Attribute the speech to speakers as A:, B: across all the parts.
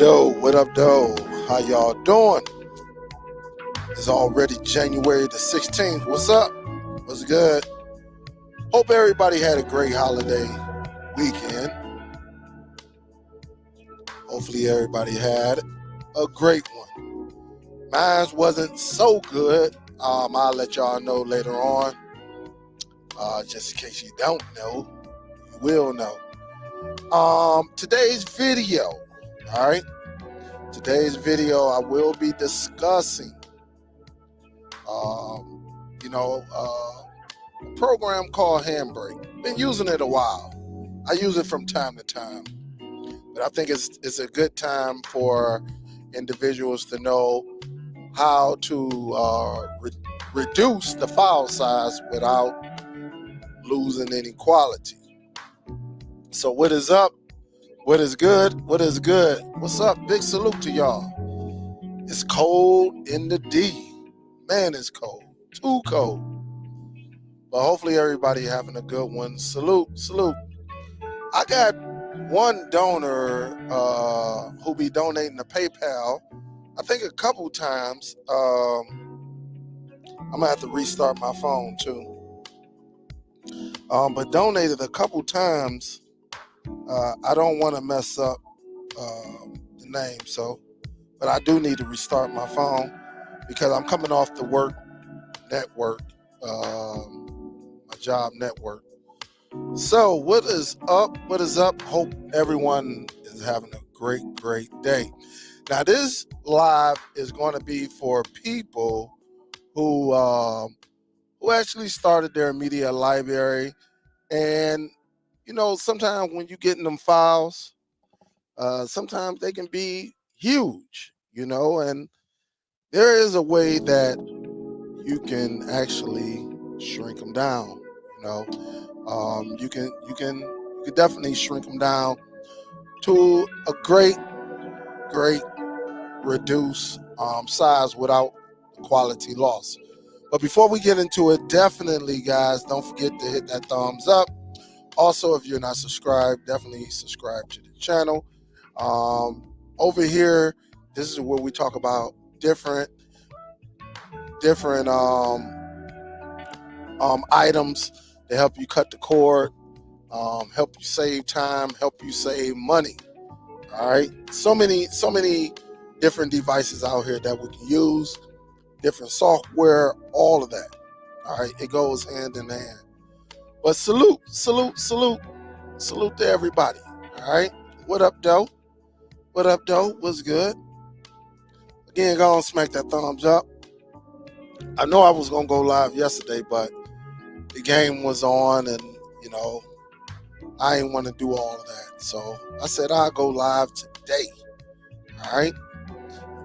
A: though? What up, though? How y'all doing? It's already January the 16th. What's up? What's good? Hope everybody had a great holiday weekend. Hopefully everybody had a great one. Mine wasn't so good. I'll let y'all know later on. Just in case you don't know, you will know. Today's video, all right? Today's video, I will be discussing, a program called Handbrake. Been using it a while. I use it from time to time, but I think it's a good time for individuals to know how to reduce the file size without losing any quality. So what is up? What is good? What is good? What's up? Big salute to y'all. It's cold in the D. Man, it's cold. Too cold. But hopefully everybody having a good one. Salute. I got one donor who be donating to PayPal. I think a couple times. I'm gonna have to restart my phone too. But donated a couple times. I don't want to mess up the name, but I do need to restart my phone because I'm coming off the work network, my job network. So what is up? What is up? Hope everyone is having a great day. Now this live is going to be for people who actually started their media library, and sometimes when you get in them files, sometimes they can be huge, and there is a way that you can actually shrink them down. You can definitely shrink them down to a great reduce size without quality loss. But before we get into it, definitely, guys, don't forget to hit that thumbs up. Also, if you're not subscribed, definitely subscribe to the channel. Over here, this is where we talk about different items to help you cut the cord, help you save time, help you save money. All right, so many different devices out here that we can use, different software, all of that. All right, it goes hand in hand. But salute to everybody. All right, what up, though? What's good? Again, go and smack that thumbs up. I know I was gonna go live yesterday, but the game was on, and I didn't want to do all of that. So I said I'll go live today. All right.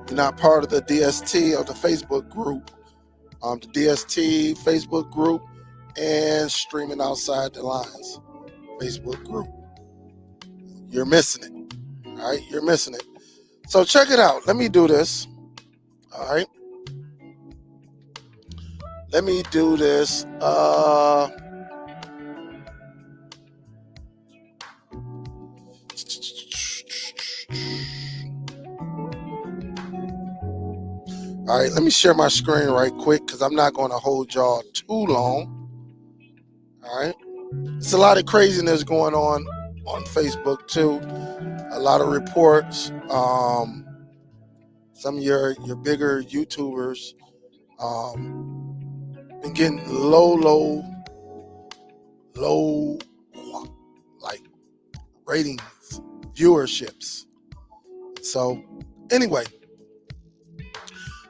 A: You're not part of the DST or the Facebook group. The DST Facebook group and Streaming Outside the Lines Facebook group. You're missing it. All right. You're missing it. So check it out. Let me do this. All right. Let me do this. All right, let me share my screen right quick because I'm not going to hold y'all too long. All right. There's a lot of craziness going on Facebook too. A lot of reports. Some of your bigger YouTubers been getting low like ratings, viewerships. So anyway,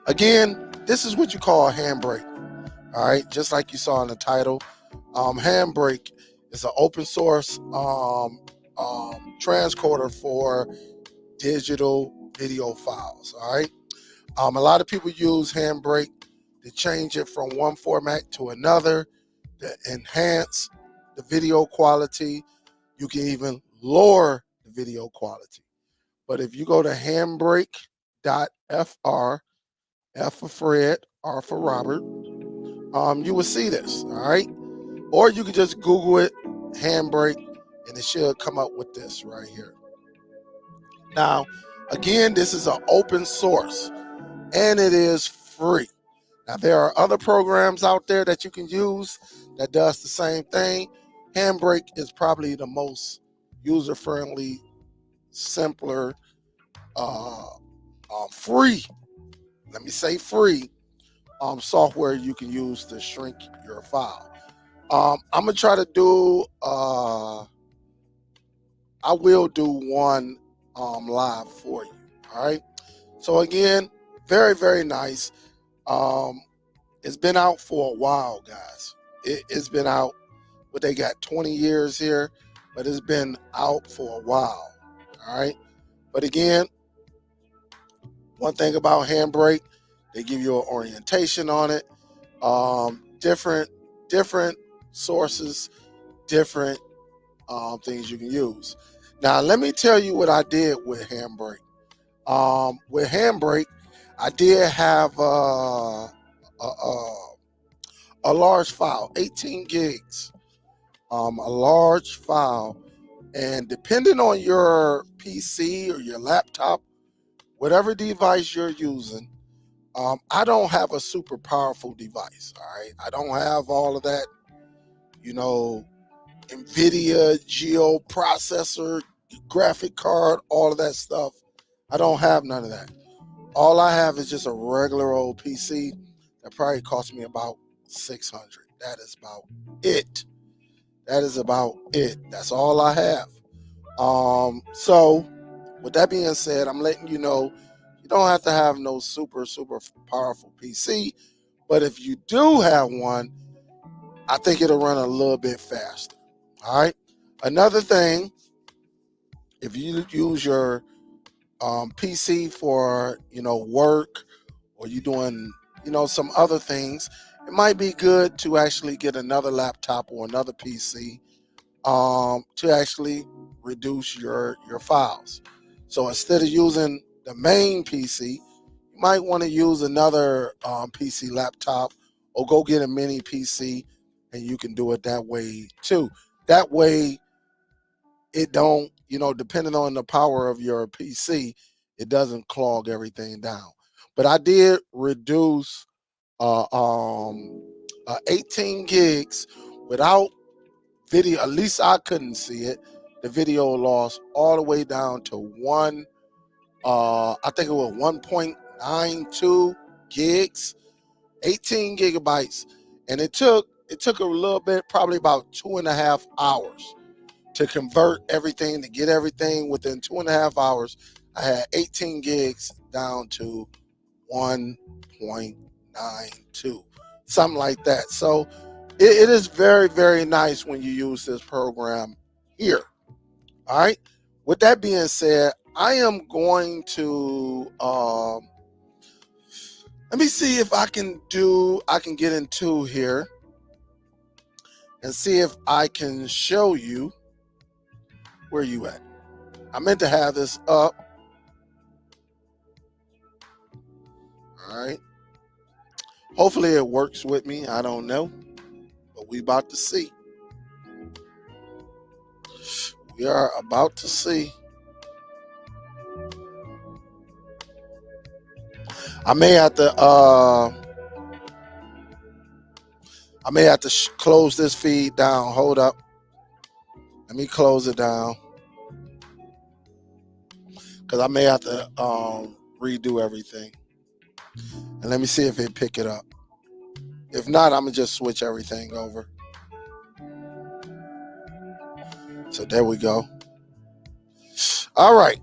A: again, this is what you call a handbrake. All right, just like you saw in the title. Handbrake is an open source transcoder for digital video files. All right. A lot of people use Handbrake to change it from one format to another, to enhance the video quality. You can even lower the video quality. But if you go to handbrake.fr, F for Fred, R for Robert, you will see this. All right. Or you can just Google it, Handbrake, and it should come up with this right here. Now, Again, this is an open source and it is free. Now, there are other programs out there that you can use that does the same thing. Handbrake is probably the most user-friendly, simpler, free, let me say free, software you can use to shrink your file. I'm going to try to do, I will do one live for you. All right. So again, very, very nice. It's been out for a while, guys. It's been out, but they got 20 years here, but it's been out for a while. All right. But again, one thing about Handbrake, they give you an orientation on it. Different sources, different things you can use. Now, let me tell you what I did with Handbrake. With Handbrake, I did have a large file, 18 gigs, a large file. And depending on your PC or your laptop, whatever device you're using, I don't have a super powerful device. All right. I don't have all of that, NVIDIA Geo processor, graphic card, all of that stuff. I don't have none of that. All I have is just a regular old PC that probably cost me about $600. That is about it. That's all I have. So with that being said, I'm letting you know you don't have to have no super powerful PC, but if you do have one, I think it'll run a little bit faster. All right. Another thing, if you use your PC for work, or you doing some other things, it might be good to actually get another laptop or another PC to actually reduce your files. So instead of using the main PC, you might want to use another PC laptop, or go get a mini PC, and you can do it that way too. That way it don't, depending on the power of your PC, it doesn't clog everything down. But I did reduce 18 gigs without video. At least I couldn't see it. The video loss all the way down to I think it was 1.92 gigs, 18 gigabytes, and it took a little bit, probably about 2.5 hours to convert everything, to get everything. Within 2.5 hours, I had 18 gigs down to 1.92, something like that. So it is very, very nice when you use this program here. All right. With that being said, I am going to let me see if I can get into here and see if I can show you where you at. I meant to have this up. All right. Hopefully it works with me. I don't know, but we about to see. We are about to see. I may have to close this feed down. Hold up. Let me close it down, because I may have to redo everything. And let me see if it pick it up. If not, I'm gonna just switch everything over. So there we go. All right.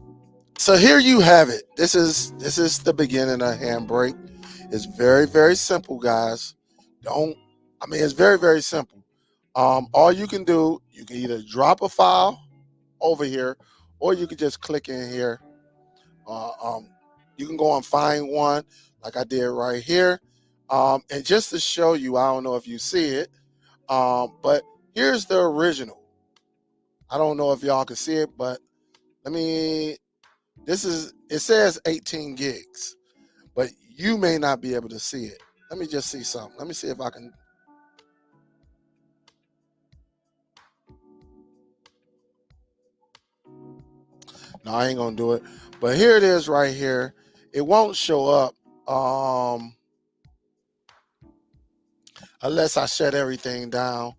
A: So here you have it. This is the beginning of Handbrake. It's very, very simple, guys. It's very, very simple. All you can do, you can either drop a file over here, or you can just click in here. You can go and find one like I did right here. And just to show you, I don't know if you see it, but here's the original. I don't know if y'all can see it, but it says 18 gigs, but you may not be able to see it. Let me just see something. Let me see if I can. No, I ain't gonna do it. But here it is right here. It won't show up unless I shut everything down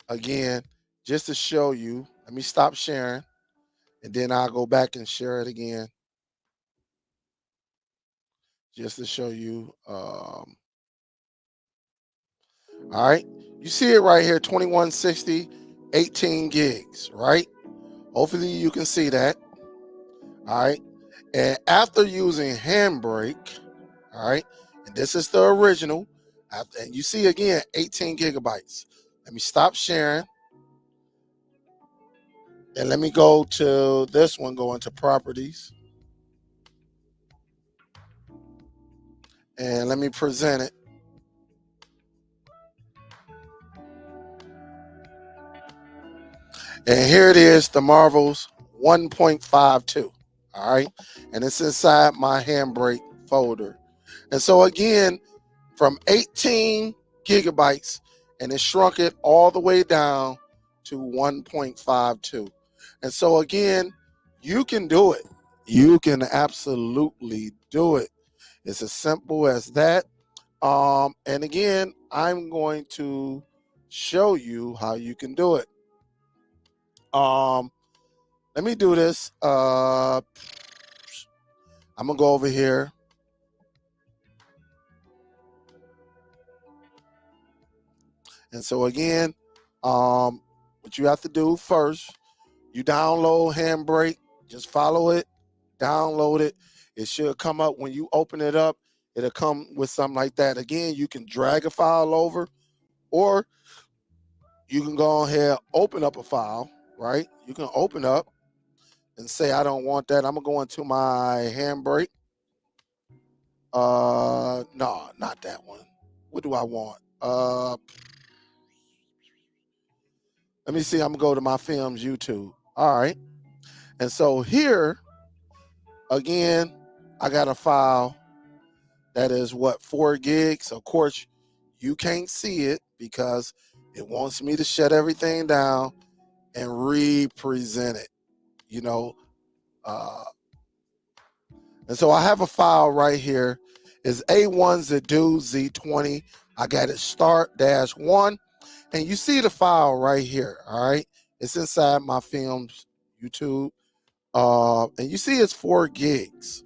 A: again, just to show you. Let me stop sharing and then I'll go back and share it again just to show you. All right, you see it right here, 2160, 18 gigs, right? Hopefully you can see that. All right, and after using Handbrake, all right, and this is the original, and you see again 18 gigabytes. Let me stop sharing and let me go to this one, go into properties, and let me present it. And here it is, the Marvels 1.52. All right. And it's inside my Handbrake folder. And so again, from 18 gigabytes, and it shrunk it all the way down to 1.52. And so again, you can do it. You can absolutely do it. It's as simple as that. And again, I'm going to show you how you can do it. Let me do this. I'm gonna go over here. And so again, what you have to do first, you download Handbrake, just follow it, download it. It should come up when you open it up. It'll come with something like that. Again, you can drag a file over, or you can go ahead, open up a file, right? You can open up and say, I don't want that. I'm gonna go into my Handbrake. No, not that one. What do I want? Let me see. I'm gonna go to my films YouTube. All right. And so here again, I got a file that is what, 4 gigs. Of course, you can't see it because it wants me to shut everything down and represent it. You know, uh, and so I have a file right here. It's A1 Z20. I got it start -1. And you see the file right here. All right. It's inside my films YouTube. And you see it's 4 gigs.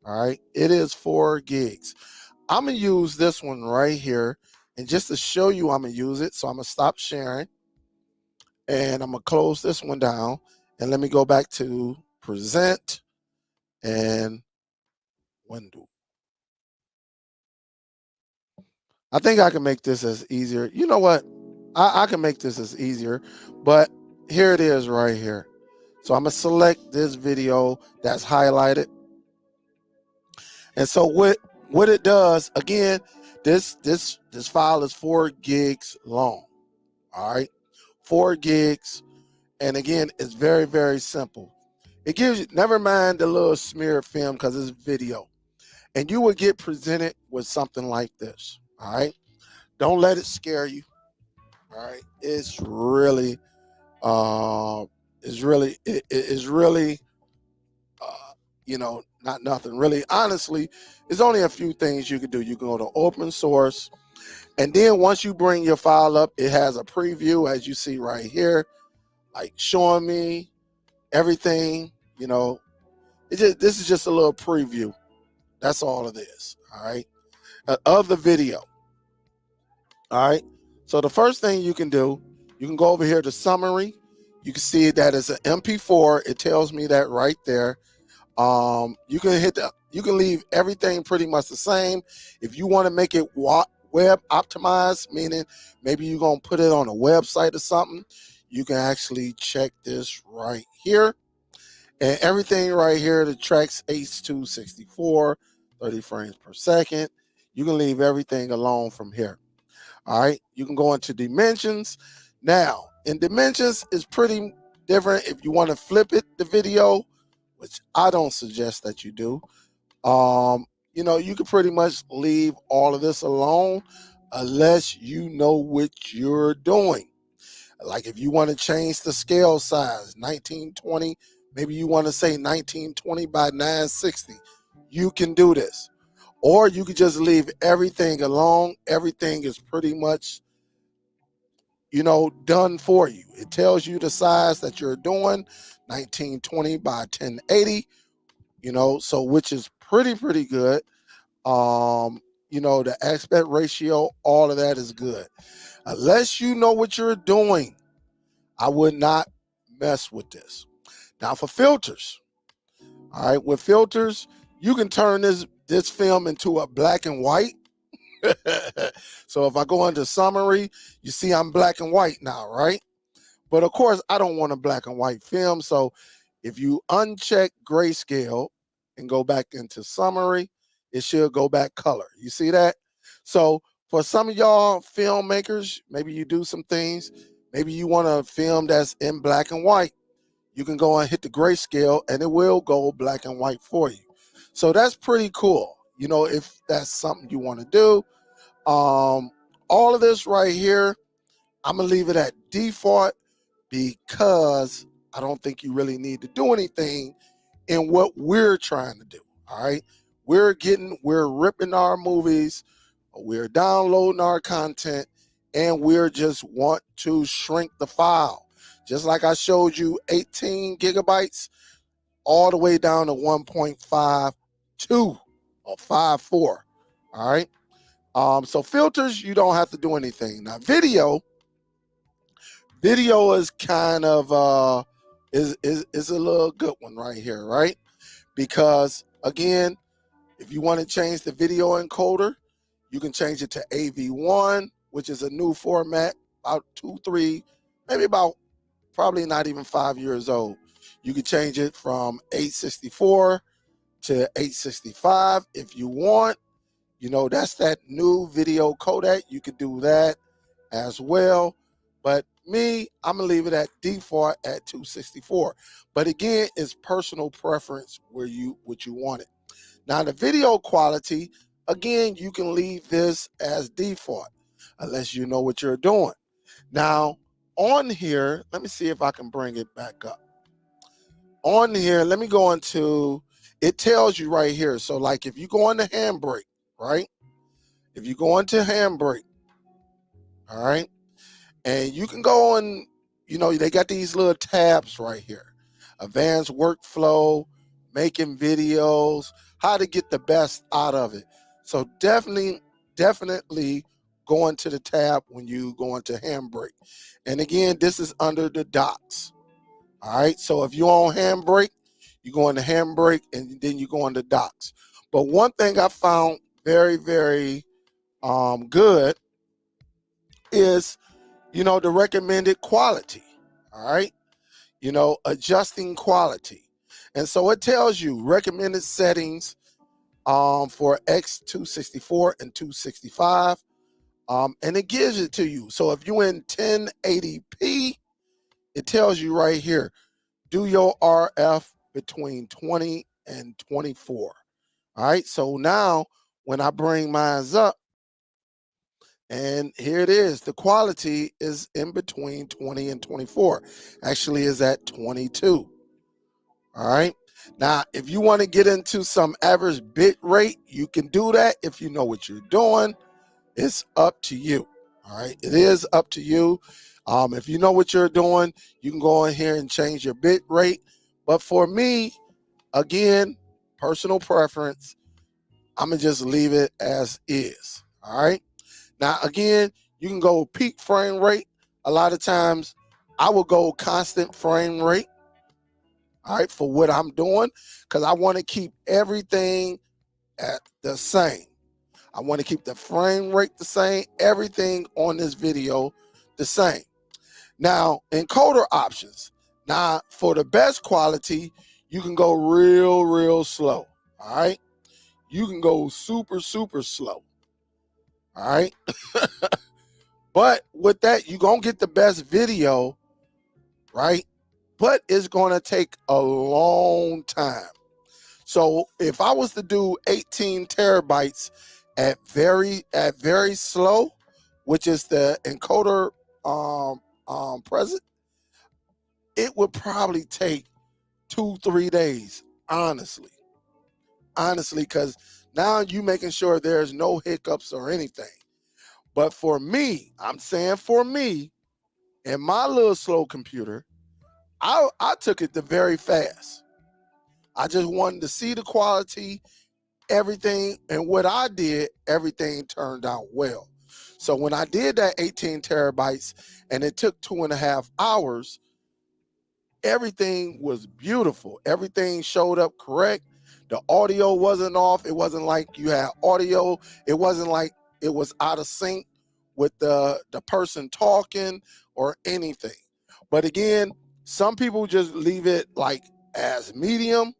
A: All right. It is 4 gigs. I'm going to use this one right here. And just to show you, I'm going to use it. So I'm going to stop sharing. And I'm going to close this one down. And let me go back to present and window. I think I can make this as easier. You know what? I can make this as easier. But here it is right here. So I'm going to select this video that's highlighted. And so what it does, again, this file is 4 gigs long. All right. 4 gigs. And again, it's very, very simple. It gives you, never mind the little smear film because it's video. And you will get presented with something like this. All right. Don't let it scare you. All right. It's really you know, not nothing really. Honestly, there's only a few things you can do. You can go to open source, and then once you bring your file up, it has a preview, as you see right here, like showing me everything. You know, this is just a little preview. That's all it is. All right, of the video. All right. So the first thing you can do, you can go over here to summary. You can see that it's an MP4. It tells me that right there. You can leave everything pretty much the same. If you want to make it web optimized, meaning maybe you're going to put it on a website or something, you can actually check this right here. And everything right here, the tracks H2 64, 30 frames per second. You can leave everything alone from here. All right. You can go into dimensions. Now, in dimensions is pretty different. If you want to flip it, the video, which I don't suggest that you do, you know, you can pretty much leave all of this alone unless you know what you're doing. Like if you want to change the scale size, 1920 Maybe you want to say 1920 by 960. You can do this. Or you could just leave everything alone. Everything is pretty much, done for you. It tells you the size that you're doing, 1920 by 1080, so which is pretty good. The aspect ratio, all of that is good. Unless you know what you're doing, I would not mess with this. Now for filters, all right, with filters, you can turn this film into a black and white. So if I go into summary, you see I'm black and white now, right? But of course, I don't want a black and white film. So if you uncheck grayscale and go back into summary, it should go back color. You see that? So for some of y'all filmmakers, maybe you do some things. Maybe you want a film that's in black and white. You can go and hit the grayscale and it will go black and white for you. So that's pretty cool, if that's something you want to do. All of this right here, I'm going to leave it at default because I don't think you really need to do anything in what we're trying to do. All right. We're ripping our movies, we're downloading our content, and we're just want to shrink the file. Just like I showed you 18 gigabytes all the way down to 1.52 or 54. All right. So filters, you don't have to do anything. Now video is kind of is a little good one right here, right? Because again, if you want to change the video encoder, you can change it to AV1, which is a new format, about 2-3, maybe about probably not even 5 years old. You can change it from 864 to 865 if you want. That's that new video codec. You could do that as well. But me, I'm going to leave it at default at 264. But again, it's personal preference what you want it. Now the video quality, again, you can leave this as default unless you know what you're doing. Now on here, let me see if I can bring it back up. On here, let me go into, it tells you right here. So like if you go into Handbrake, right? If you go into Handbrake, all right, and you can go on, they got these little tabs right here. Advanced workflow, making videos, how to get the best out of it. So definitely go into the tab when you go into Handbrake. And again, this is under the docs. All right, so if you're on Handbrake, you go into Handbrake and then you go into docs. But one thing I found very, very good is, the recommended quality. All right, adjusting quality. And so it tells you recommended settings for X264 and 265. And it gives it to you. So if you're in 1080p, it tells you right here, do your RF between 20 and 24. All right, so now when I bring mine up, and here it is, the quality is in between 20 and 24. Actually is at 22. All right. Now, if you want to get into some average bit rate, you can do that if you know what you're doing. It's up to you. All right. It is up to you. If you know what you're doing, you can go in here and change your bit rate. But for me, again, personal preference, I'm going to just leave it as is. All right. Now, again, you can go peak frame rate. A lot of times I will go constant frame rate. All right, for what I'm doing, because I want to keep everything at the same. I want to keep the frame rate the same, everything on this video the same. Now, encoder options. Now, for the best quality, you can go real slow. All right, you can go super slow. All right, but with that, you're gonna get the best video, right? But it's gonna take a long time. So if I was to do 18 terabytes at very slow, which is the encoder present, it would probably take 2-3 days, honestly, because now you making sure there's no hiccups or anything. But for me, I'm saying for me, and my little slow computer, I took it the very fast. I just wanted to see the quality, everything, and what I did, everything turned out well. So when I did that 18 terabytes and it took 2.5 hours, everything was beautiful. Everything showed up correct. The audio wasn't off. It wasn't like you had audio. It wasn't like it was out of sync with the person talking or anything. But again, some people just leave it like as medium,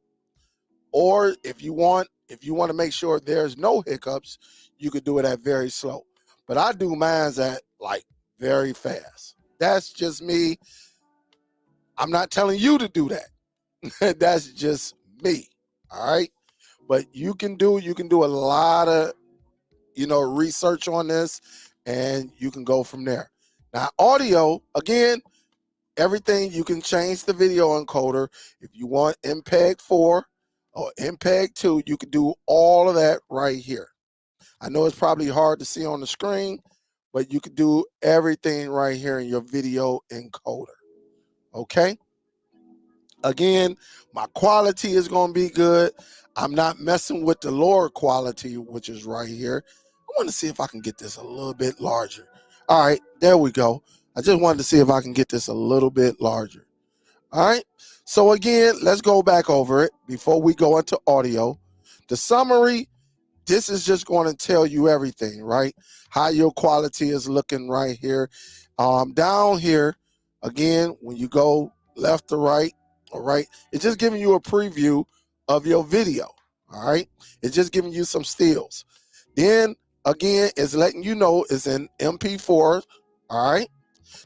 A: or if you want to make sure there's no hiccups, you could do it at very slow. But I do mine's at like very fast. That's just me. I'm not telling you to do that. That's just me. All right. But you can do a lot of, research on this, and you can go from there. Now, audio, again, everything, you can change the video encoder. If you want MPEG 4 or MPEG 2, you can do all of that right here. I know it's probably hard to see on the screen, but you can do everything right here in your video encoder. Okay? Again, my quality is going to be good. I'm not messing with the lower quality, which is right here. I want to see if I can get this a little bit larger. All right, there we go. I just wanted to see if I can get this a little bit larger. All right. So again, let's go back over it before we go into audio. The summary, this is just going to tell you everything, right? How your quality is looking right here. Down here, again, when you go left to right, all right, it's just giving you a preview of your video. All right. It's just giving you some stills. Then again, it's letting you know it's in MP4. All right.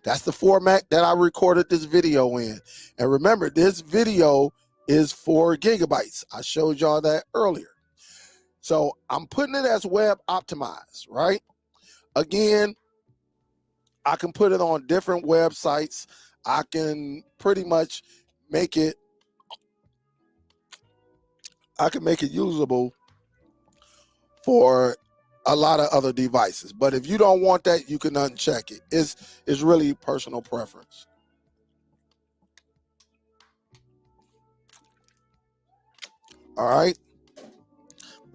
A: That's the format that I recorded this video in. And remember, this video is 4 gigabytes. I showed y'all that earlier. So I'm putting it as web optimized, right? Again, I can put it on different websites. I can pretty much make it, usable for a lot of other devices. But if you don't want that, you can uncheck it. It's really personal preference. All right.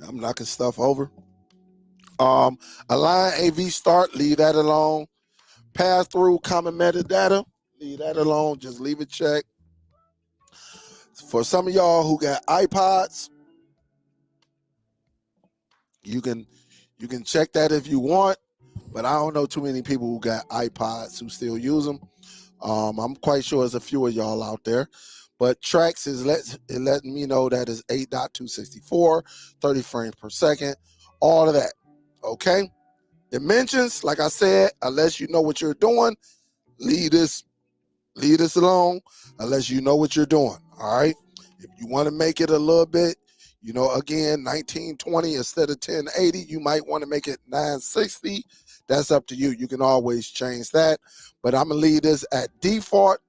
A: I'm knocking stuff over. Align AV start, leave that alone. Pass through common metadata, leave that alone. Just leave it checked. For some of y'all who got iPods, you can check that if you want, but I don't know too many people who got iPods who still use them. I'm quite sure there's a few of y'all out there. But tracks is letting me know that is 8.264, 30 frames per second, all of that. Okay. Dimensions, like I said, unless you know what you're doing, leave this alone unless you know what you're doing. All right. If you want to make it a little bit, again, 1920 instead of 1080, you might want to make it 960. That's up to you. You can always change that. But I'm going to leave this at default.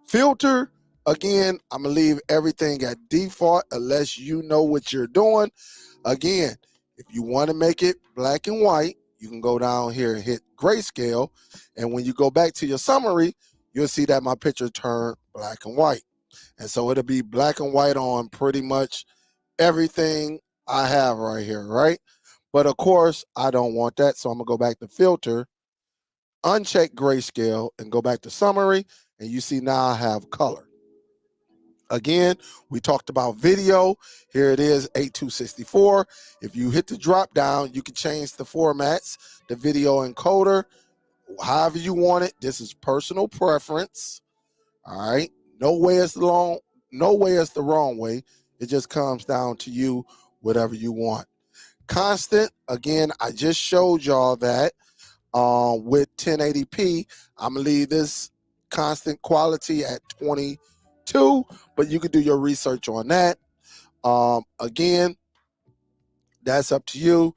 A: Filter, again, I'm going to leave everything at default unless you know what you're doing. Again, if you want to make it black and white, you can go down here and hit grayscale. And when you go back to your summary, you'll see that my picture turned black and white. And so it'll be black and white on pretty much everything I have right here, right? But of course, I don't want that. So I'm going to go back to filter, uncheck grayscale, and go back to summary. And you see now I have color. Again, we talked about video. Here it is, 8.264. If you hit the drop down, you can change the formats, the video encoder, however you want it. This is personal preference. All right. No way is the wrong way. It just comes down to you, whatever you want. Constant, again, I just showed y'all that with 1080p, I'm gonna leave this constant quality at 22, but you can do your research on that. Again, that's up to you.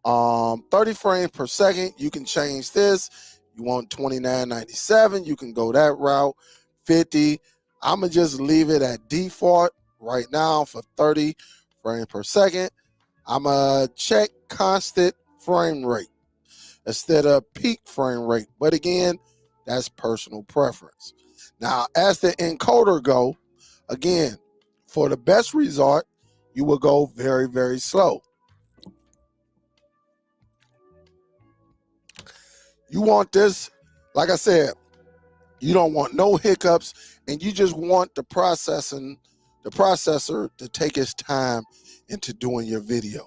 A: 30 frames per second, you can change this. You want 29.97, you can go that route. 50, I'm going to just leave it at default right now for 30 frames per second. I'm going to check constant frame rate instead of peak frame rate. But again, that's personal preference. Now, as the encoder go, again, for the best result, you will go very, very slow. You want this, like I said, you don't want no hiccups, and you just want the processor to take its time into doing your video.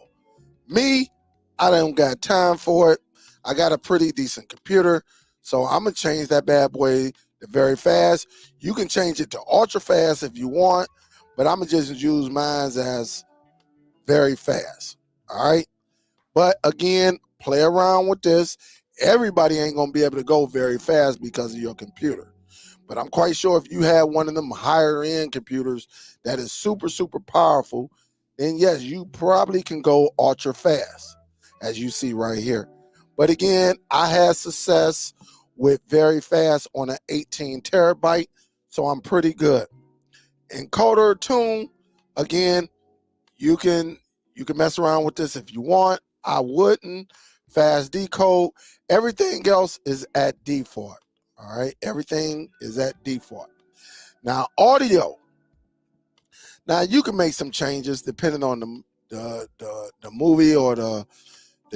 A: Me, I don't got time for it. I got a pretty decent computer, so I'm gonna change that bad boy to very fast. You can change it to ultra fast if you want, but I'm gonna just use mine as very fast. All right. But again, play around with this. Everybody ain't gonna be able to go very fast because of your computer. But I'm quite sure if you have one of them higher end computers that is super, super powerful, then yes, you probably can go ultra fast, as you see right here. But again, I had success with very fast on an 18 terabyte, so I'm pretty good. Encoder tune, again, you can mess around with this if you want. I wouldn't. Fast decode. Everything else is at default. All right. Everything is at default. Now, audio. Now you can make some changes depending on the movie or the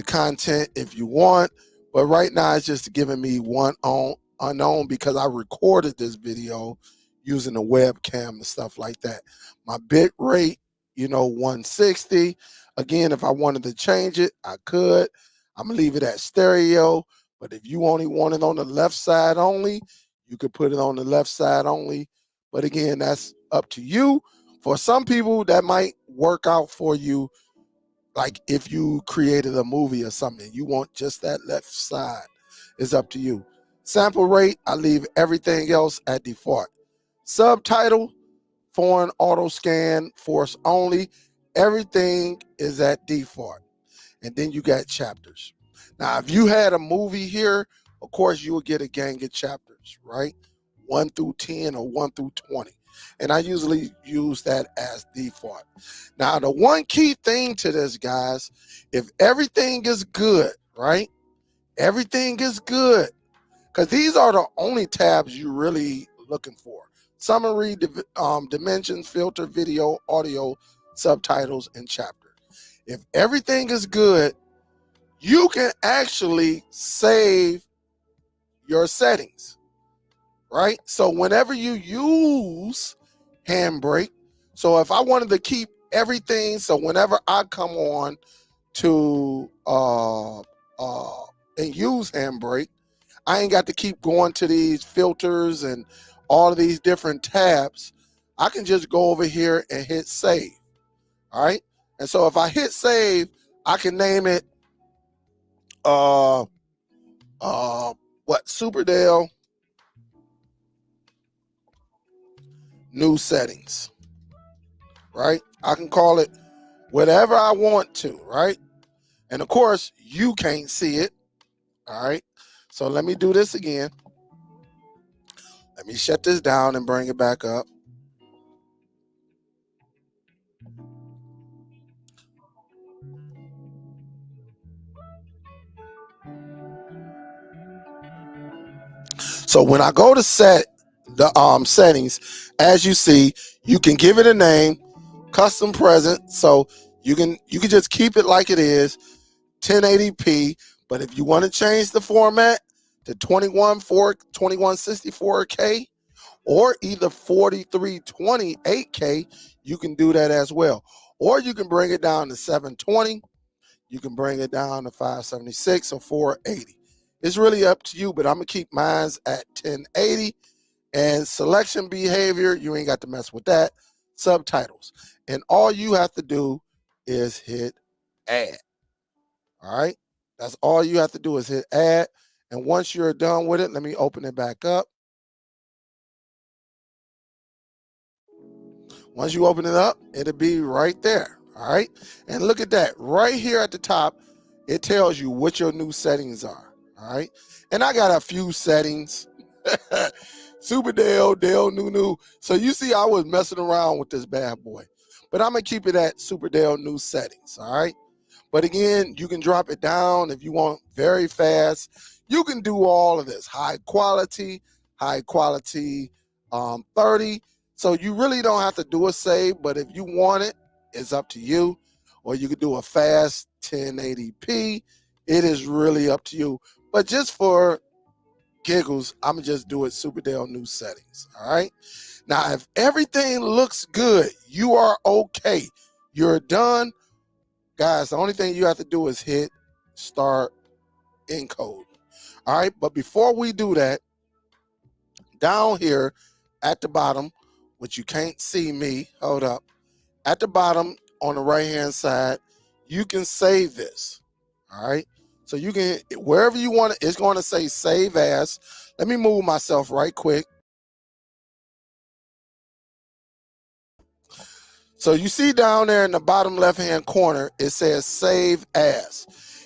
A: content if you want. But right now it's just giving me one unknown because I recorded this video using a webcam and stuff like that. My bit rate, 160. Again, if I wanted to change it, I could. I'm gonna leave it at stereo, but if you only want it on the left side only, you could put it on the left side only. But again, that's up to you. For some people, that might work out for you. Like if you created a movie or something, you want just that left side. It's up to you. Sample rate, I leave everything else at default. Subtitle, foreign auto scan, force only. Everything is at default. And then you got chapters. Now, if you had a movie here, of course, you would get a gang of chapters, right? 1 through 10 or 1 through 20. And I usually use that as default. Now, the one key thing to this, guys, if everything is good, right? Everything is good. Because these are the only tabs you're really looking for. Summary, dimensions, filter, video, audio, subtitles, and chapter. If everything is good, you can actually save your settings, right? So whenever you use Handbrake, so if I wanted to keep everything, so whenever I come on to and use Handbrake, I ain't got to keep going to these filters and all of these different tabs. I can just go over here and hit save. All right. And so if I hit save, I can name it Superdell new settings. Right? I can call it whatever I want to, right? And of course, you can't see it. All right. So let me do this again. Let me shut this down and bring it back up. So when I go to set the settings, as you see, you can give it a name, custom present. So you can just keep it like it is, 1080p. But if you want to change the format to 2164K or either 4328K, you can do that as well. Or you can bring it down to 720. You can bring it down to 576 or 480. It's really up to you, but I'm gonna keep mine at 1080. And selection behavior, you ain't got to mess with that. Subtitles. And all you have to do is hit add. All right. That's all you have to do is hit add. And once you're done with it, let me open it back up. Once you open it up, it'll be right there. All right. And look at that. Right here at the top, it tells you what your new settings are. All right. And I got a few settings. Superdell, new. So you see I was messing around with this bad boy. But I'm going to keep it at Superdell new settings, all right? But again, you can drop it down if you want very fast. You can do all of this. High quality, 30. So you really don't have to do a save, but if you want it, it's up to you. Or you could do a fast 1080p. It is really up to you. But just for giggles, I'm going to just do it Superdell new settings, all right? Now, if everything looks good, you are okay. You're done. Guys, the only thing you have to do is hit start encode. All right, but before we do that, down here at the bottom, which you can't see me, hold up. At the bottom on the right-hand side, you can save this. All right, so you can, wherever you want it, it's going to say save as. Let me move myself right quick. So you see down there in the bottom left-hand corner, it says save as.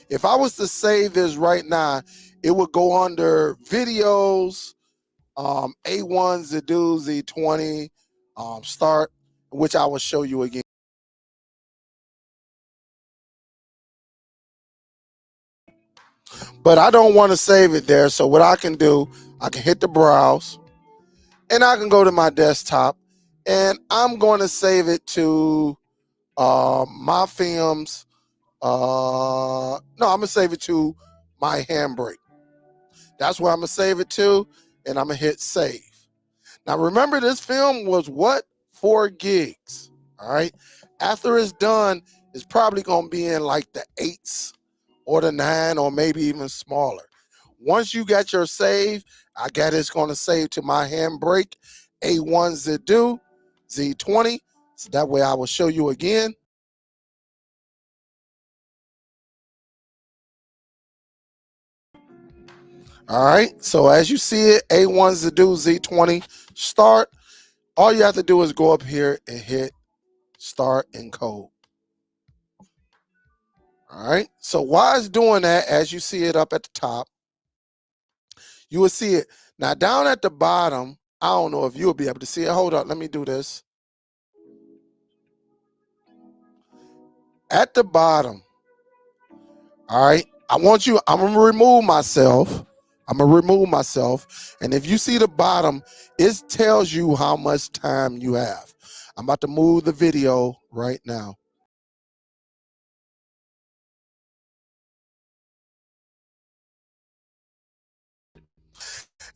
A: If I was to save this right now, it would go under videos, A1, Z-Do, Z20, start, which I will show you again. But I don't want to save it there. So what I can do, I can hit the browse and I can go to my desktop and I'm going to save it to my films. No, I'm gonna save it to my Handbrake. That's where I'm gonna save it to, and I'm gonna hit save. Now remember, this film was what? 4 gigs. All right. After it's done, it's probably gonna be in like the 8s or the 9 or maybe even smaller. Once you got your save, I got it's gonna save to my Handbrake A1 Z-Do Z20. So that way I will show you again. All right, so as you see it, A1's to do Z20 start. All you have to do is go up here and hit start encode. All right, so while it's doing that, as you see it up at the top, you will see it. Now down at the bottom, I don't know if you'll be able to see it. Hold up, let me do this. At the bottom, all right, I'm gonna remove myself. And if you see the bottom, it tells you how much time you have. I'm about to move the video right now.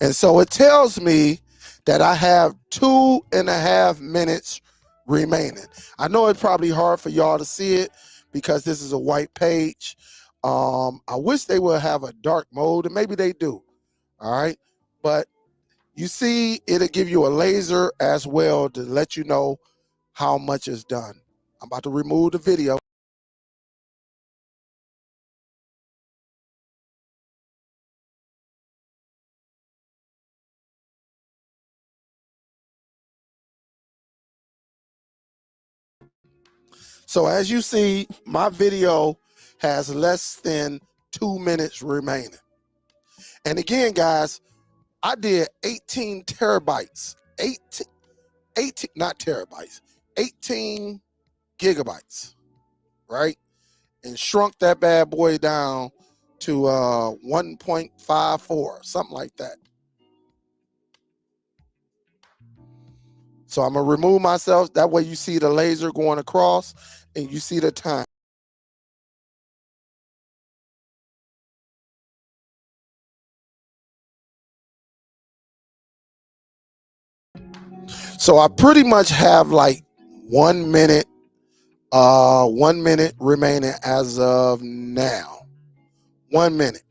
A: And so it tells me that I have 2.5 minutes remaining. I know it's probably hard for y'all to see it because this is a white page. I wish they would have a dark mode, and maybe they do. All right. But you see, it'll give you a laser as well to let you know how much is done. I'm about to remove the video. So as you see, my video has less than 2 minutes remaining. And again, guys, I did 18 terabytes, 18, not terabytes, 18 gigabytes, right? And shrunk that bad boy down to 1.54, something like that. So I'm gonna remove myself. That way you see the laser going across and you see the time. So I pretty much have like 1 minute, 1 minute remaining as of now. 1 minute.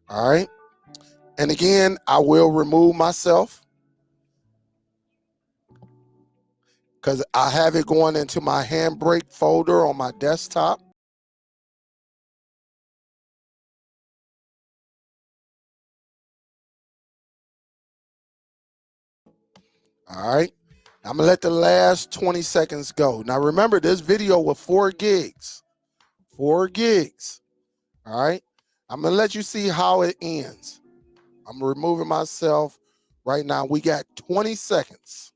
A: All right. And again, I will remove myself because I have it going into my Handbrake folder on my desktop. All right. I'm gonna let the last 20 seconds go. Now remember, this video was 4 gigs. 4 gigs. All right. I'm gonna let you see how it ends. I'm removing myself Right now, we got 20 seconds.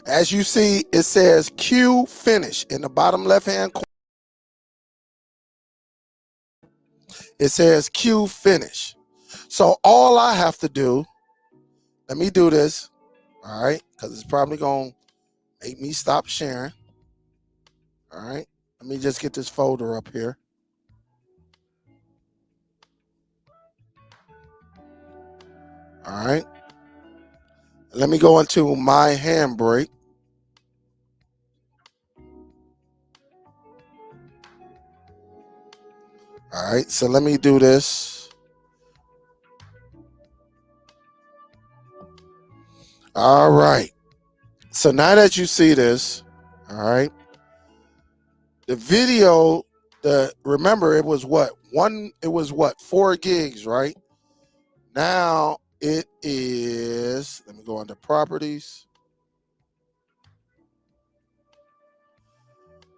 A: As you see, it says Q finish in the bottom left-hand corner. It says Q finish. So all I have to do, let me do this, all right, because it's probably going to make me stop sharing. All right, let me just get this folder up here. All right, let me go into my Handbrake. All right, so let me do this. All right, so now that you see this, all right, the video, remember it was what? 4 gigs, right? Now it is, let me go under properties.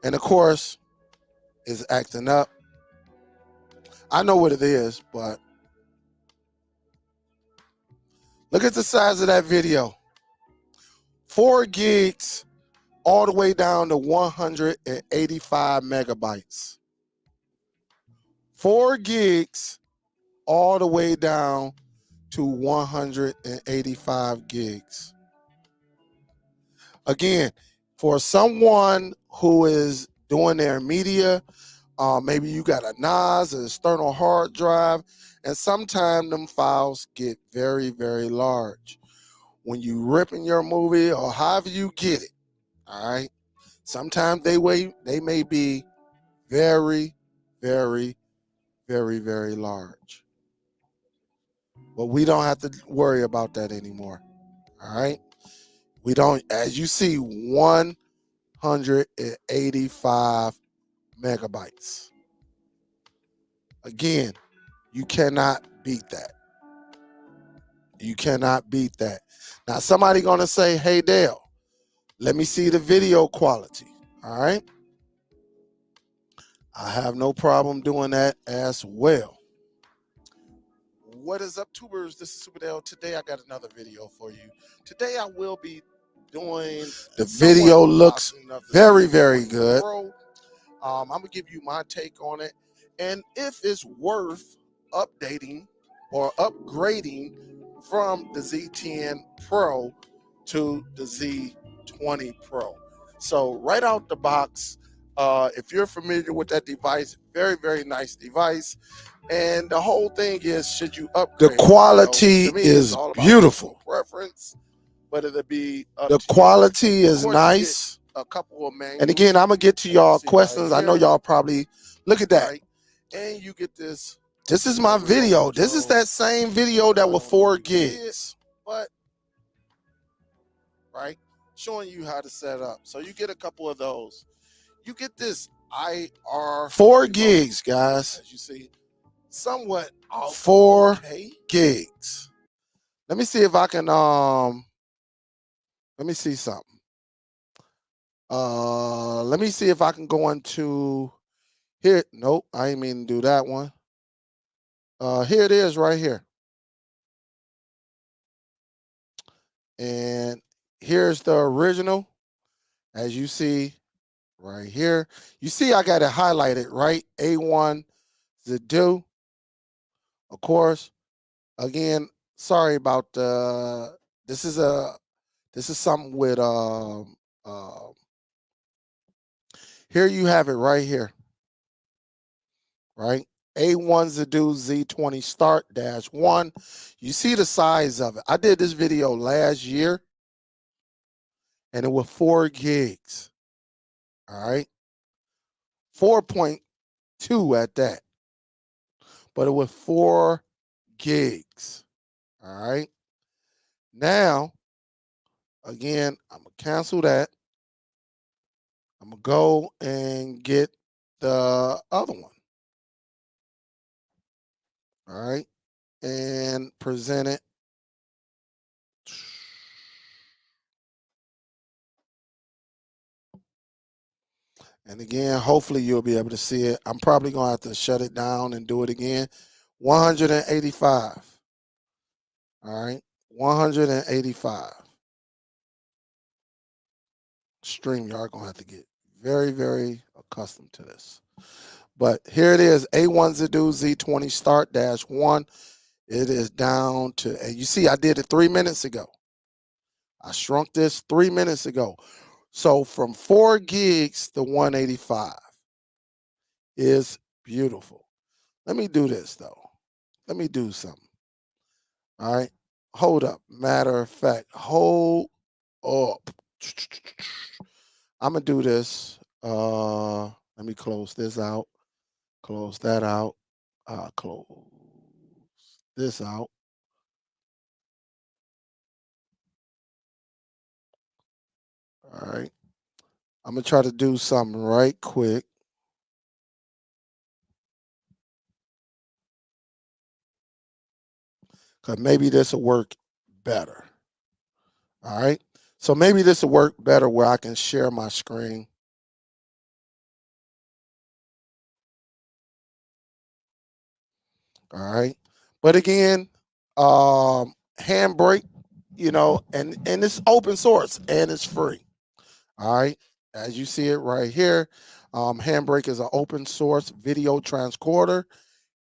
A: And of course, it's acting up. I know what it is, but look at the size of that video. 4 gigs all the way down to 185 megabytes. 4 gigs all the way down to 185 gigs. Again, for someone who is doing their media, maybe you got a NAS, an external hard drive, and sometimes them files get very, very large. When you ripping your movie or however you get it, all right, sometimes they may be very, very, very, very large. But we don't have to worry about that anymore. All right. We don't, as you see, 185 megabytes. Again, you cannot beat that. You cannot beat that. Now, somebody gonna say, hey, Dale, let me see the video quality. All right. I have no problem doing that as well. What is up, tubers? This is Superdell. Today I got another video for you. Today I will be doing the video. Looks very, very good. I'm gonna give you my take on it, and if it's worth updating or upgrading from the Z10 Pro to the Z20 Pro. So right out the box, if you're familiar with that device, very, very nice device. And the whole thing is, should you upgrade? The quality is beautiful. Preference, but it'll be up to you. The quality is nice. A couple of manuals. And again, I'm gonna get to y'all questions. I know y'all probably look at that. Right. And you get this. This is my video. This is that same video that was 4 gigs. But right, showing you how to set up. So you get a couple of those. You get this IR 4 gigs, guys. As you see. Somewhat 4 gigs. Let me see if I can let me see something. Let me see if I can go into here. Nope, I ain't mean to do that one. Here it is right here. And here's the original. As you see right here. You see I got it highlighted, right? A1 Zadu. Of course. Again, sorry about this is something with here you have it right here, right? A1 Zadu Z20 Start -1. You see the size of it. I did this video last year, and it was 4 gigs. All right, 4.2 at that, but it was 4 gigs. All right. Now, again, I'm gonna cancel that. I'm gonna go and get the other one. All right, and present it. And again, hopefully you'll be able to see it. I'm probably going to have to shut it down and do it again. 185. All right, 185. StreamYard going to have to get very, very accustomed to this. But here it is, A1 Zadu Z20 start -1. It is down to, and you see I did it 3 minutes ago. I shrunk this 3 minutes ago. So from 4 gigs to 185 is beautiful. Let me do this though. Let me do something. All right. Hold up. Matter of fact, hold up. I'm gonna do this. Let me close this out. Close that out. Close this out. All right. I'm gonna try to do something right quick. Cause maybe this will work better. All right. So maybe this will work better where I can share my screen. All right. But again, Handbrake, and it's open source and it's free. All right. As you see it right here, Handbrake is an open source video transcorder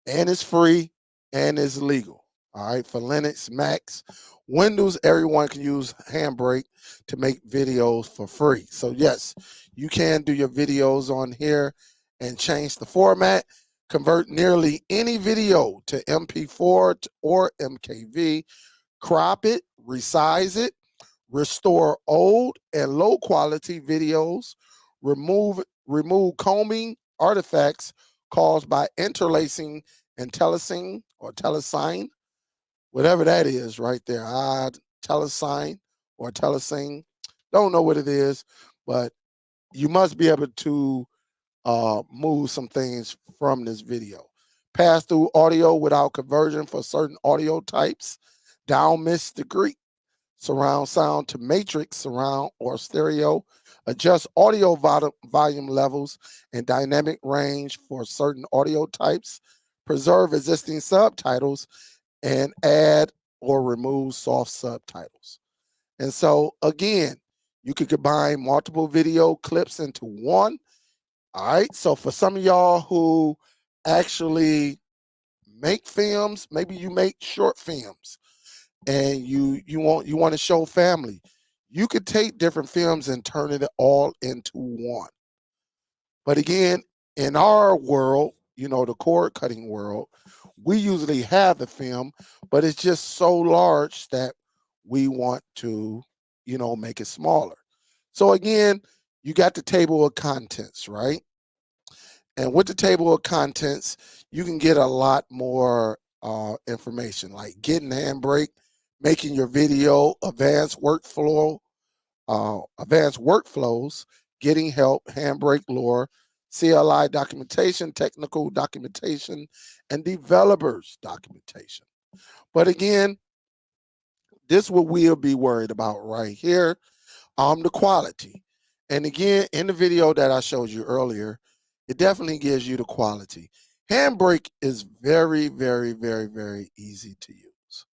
A: and it's free and it's legal. All right. For Linux, Macs, Windows, everyone can use Handbrake to make videos for free. So yes, you can do your videos on here and change the format, convert nearly any video to MP4 or MKV, crop it, resize it, restore old and low quality videos, remove combing artifacts caused by interlacing and telesign, whatever that is right there. Telesign or telesing. Don't know what it is, but you must be able to move some things from this video. Pass through audio without conversion for certain audio types. Down miss degree. Surround sound to matrix, surround, or stereo. Adjust audio volume levels and dynamic range for certain audio types. Preserve existing subtitles and add or remove soft subtitles. And so again, you could combine multiple video clips into one. All right. So for some of y'all who actually make films, maybe you make short films and you want to show family, you could take different films and turn it all into one. But again, in our world, the cord cutting world, we usually have the film, but it's just so large that we want to, make it smaller. So again, you got the table of contents, right? And with the table of contents, you can get a lot more information, like getting Handbrake, making your video, advanced workflows, getting help, Handbrake lore, CLI documentation, technical documentation, and developers documentation. But again, this is what we'll be worried about right here, the quality. And again, in the video that I showed you earlier, it definitely gives you the quality. Handbrake is very, very, very, very easy to use.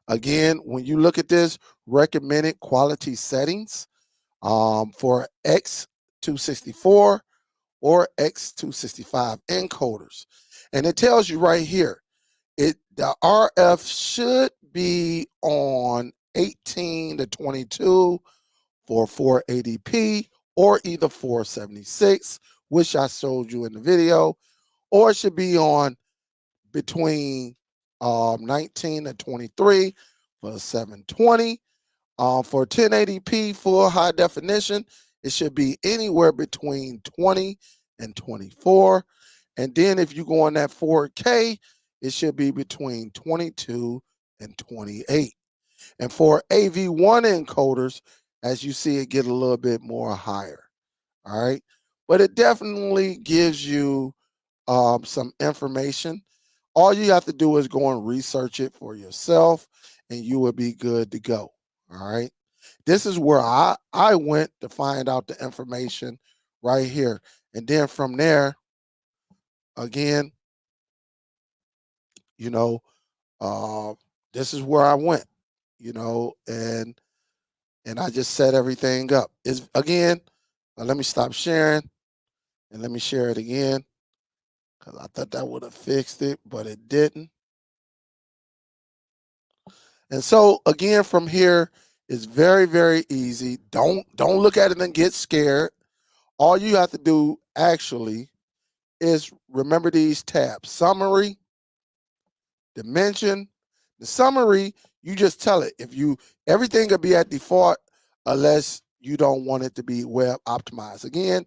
A: Again, when you look at this, recommended quality settings for X264 or X265 encoders. And it tells you right here, the RF should be on 18 to 22 for 480p or either 476, which I showed you in the video, or it should be on between 19 to 23 for 720. For 1080p full high definition, it should be anywhere between 20 and 24. And then if you go on that 4K, it should be between 22 and 28. And for AV1 encoders, as you see, it get a little bit more higher. All right. but it definitely gives you some information. All you have to do is go and research it for yourself, and you will be good to go. All right. This is where I went to find out the information right here. And then from there, again, you know, uh, this is where I went, and I just set everything up. Is again, let me stop sharing and let me share it again because I thought that would have fixed it, but it didn't. And so again, from here, it's very, very easy. Don't look at it and get scared. All you have to do actually is remember these tabs: summary, dimension. The summary, you just tell it if you everything will be at default unless you don't want it to be web optimized. Again,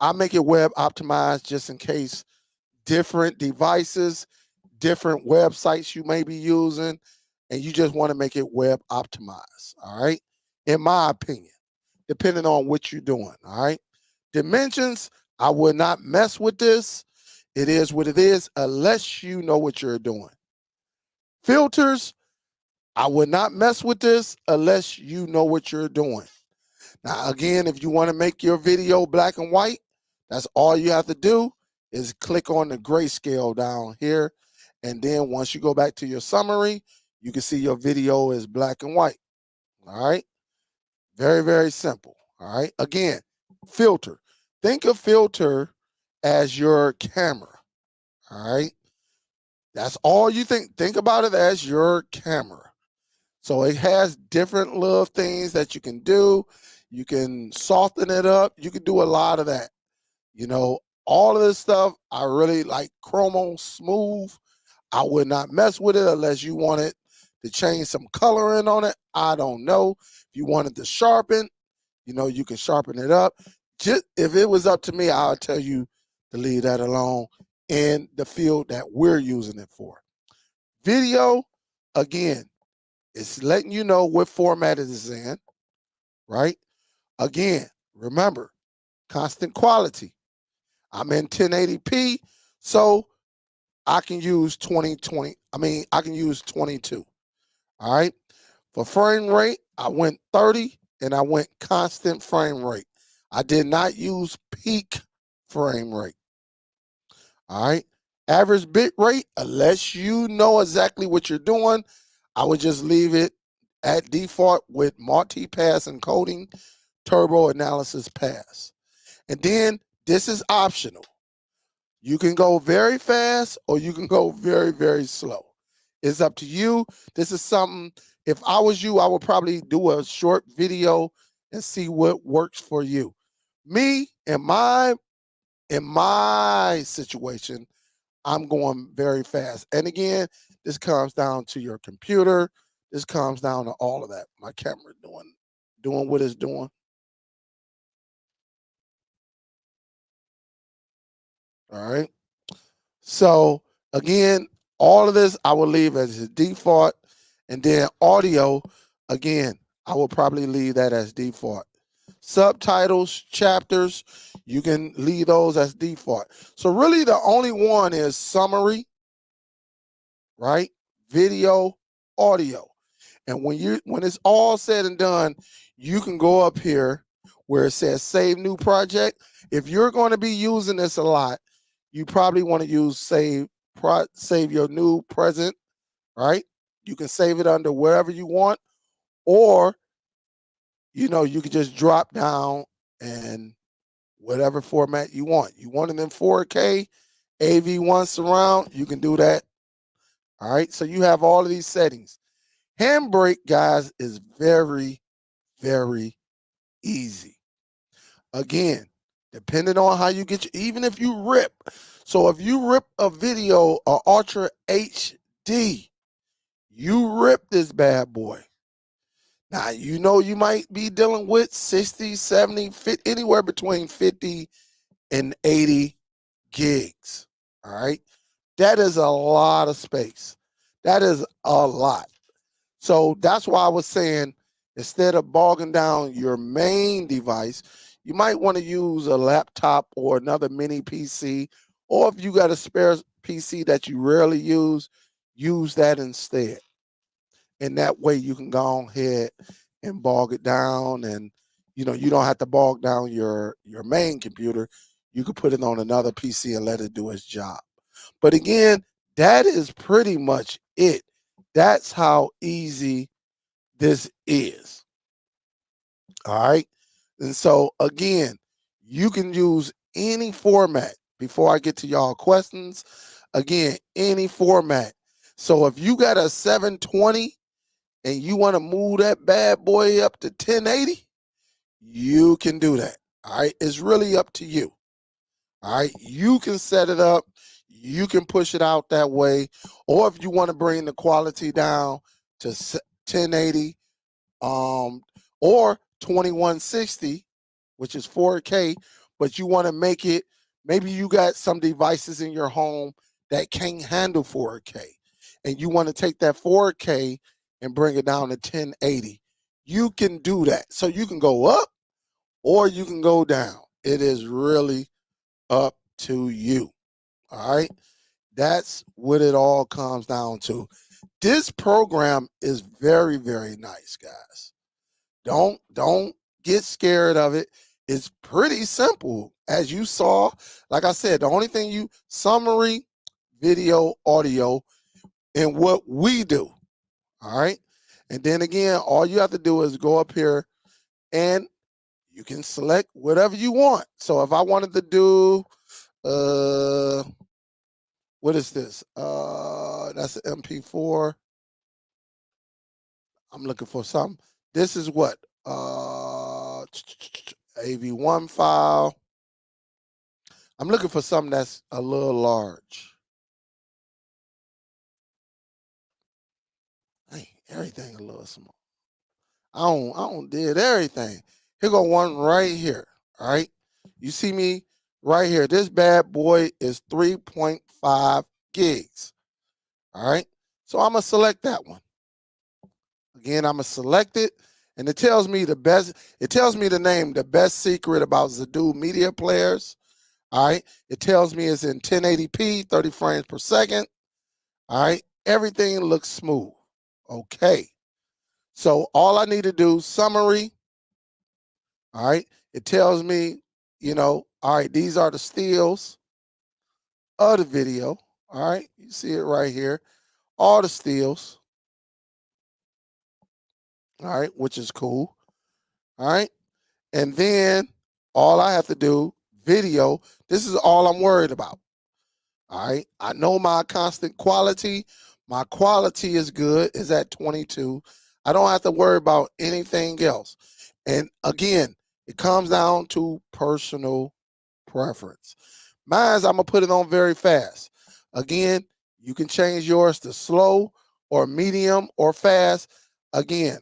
A: I make it web optimized just in case different devices, different websites you may be using, and you just want to make it web optimized. All right. In my opinion, depending on what you're doing. All right. Dimensions, I would not mess with this. It is what it is unless you know what you're doing. Filters, I would not mess with this unless you know what you're doing. Now, again, if you want to make your video black and white, that's all you have to do is click on the grayscale down here. And then once you go back to your summary, you can see your video is black and white. All right. Very, very simple. All right. Again, filter. Think of filter as your camera. All right. That's all you think. Think about it as your camera. So it has different little things that you can do. You can soften it up. You can do a lot of that. All of this stuff, I really like chromo smooth. I would not mess with it unless you wanted to change some coloring on it. I don't know. If you wanted to sharpen, you can sharpen it up. Just if it was up to me, I would tell you to leave that alone in the field that we're using it for. Video, again, it's letting you know what format it is in, right? Again, remember, constant quality. I'm in 1080p, so I can use 2020. I can use 22. All right. For frame rate, I went 30 and I went constant frame rate. I did not use peak frame rate. All right. Average bit rate, unless you know exactly what you're doing, I would just leave it at default with multi-pass encoding, turbo analysis pass. And then this is optional. You can go very fast or you can go very, very slow. It's up to you. This is something, if I was you, I would probably do a short video and see what works for you. Me, in my situation, I'm going very fast. And again, this comes down to your computer. This comes down to all of that. My camera doing what it's doing. All right. So again, all of this I will leave as a default. And then audio, again, I will probably leave that as default. Subtitles, chapters, you can leave those as default. So really the only one is summary, right? Video, audio. And when it's all said and done, you can go up here where it says save new project. If you're going to be using this a lot, you probably want to use save your new present, right? You can save it under wherever you want, or you can just drop down and whatever format you want. You want it in 4K, AV1 surround, you can do that. All right. So you have all of these settings. Handbrake, guys, is very, very easy. Again, depending on how you get even if you rip. So if you rip a video Ultra HD, you rip this bad boy. Now, you might be dealing with 60, 70, 50, anywhere between 50 and 80 gigs. All right. That is a lot of space. That is a lot. So that's why I was saying, instead of bogging down your main device, you might want to use a laptop or another mini PC, or if you got a spare PC that you rarely use that instead. And that way you can go ahead and bog it down, and you don't have to bog down your main computer. You could put it on another PC and let it do its job. But again, that is pretty much it. That's how easy this is. All right. And so again, you can use any format. Before I get to y'all questions, again, any format. So if you got a 720 and you want to move that bad boy up to 1080, you can do that. All right. It's really up to you. All right. You can set it up. You can push it out that way. Or if you want to bring the quality down to 1080, or 2160, which is 4K, but you want to make it, maybe you got some devices in your home that can't handle 4K, and you want to take that 4K and bring it down to 1080. You can do that. So you can go up or you can go down. It is really up to you. All right. That's what it all comes down to. This program is very, very nice, guys. Don't get scared of it. It's pretty simple. As you saw, like I said, the only thing summary, video, audio, and what we do. All right. And then again, all you have to do is go up here and you can select whatever you want. So if I wanted to do, what is this? That's an MP4. I'm looking for something. This is what? AV1 file. I'm looking for something that's a little large. Hey, everything a little small. I don't did everything. Here go one right here. All right. You see me right here. This bad boy is 3.5 gigs. All right. So I'm gonna select that one. Again, I'm gonna select it, and it tells me the best. It tells me the name, the best secret about Zadu media players. All right. It tells me it's in 1080p, 30 frames per second. All right. Everything looks smooth. Okay. So all I need to do, summary. All right. It tells me, all right, these are the stills of the video. All right. You see it right here. All the stills. All right. Which is cool. All right. And then all I have to do, video. This is all I'm worried about. All right. I know my constant quality. My quality is good, is at 22. I don't have to worry about anything else. And again, it comes down to personal preference. Mine's, I'm going to put it on very fast. Again, you can change yours to slow or medium or fast. Again,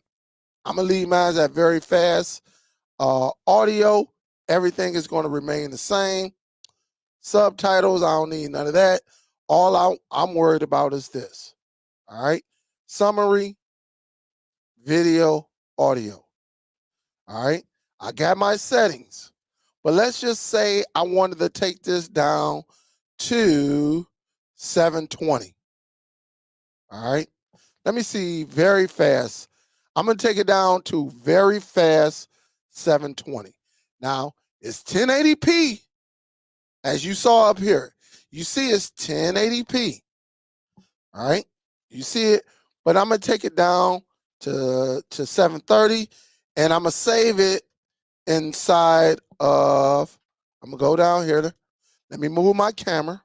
A: I'm going to leave mine at very fast. Audio, everything is going to remain the same. Subtitles, I don't need none of that. All I'm worried about is this. All right. Summary, video, audio. All right. I got my settings, but let's just say I wanted to take this down to 720. All right. Let me see very fast. I'm going to take it down to very fast 720. Now, it's 1080p. As you saw up here, you see it's 1080p. All right. You see it, but I'm going to take it down to 730, and I'm going to save it inside of, I'm going to go down here. Let me move my camera.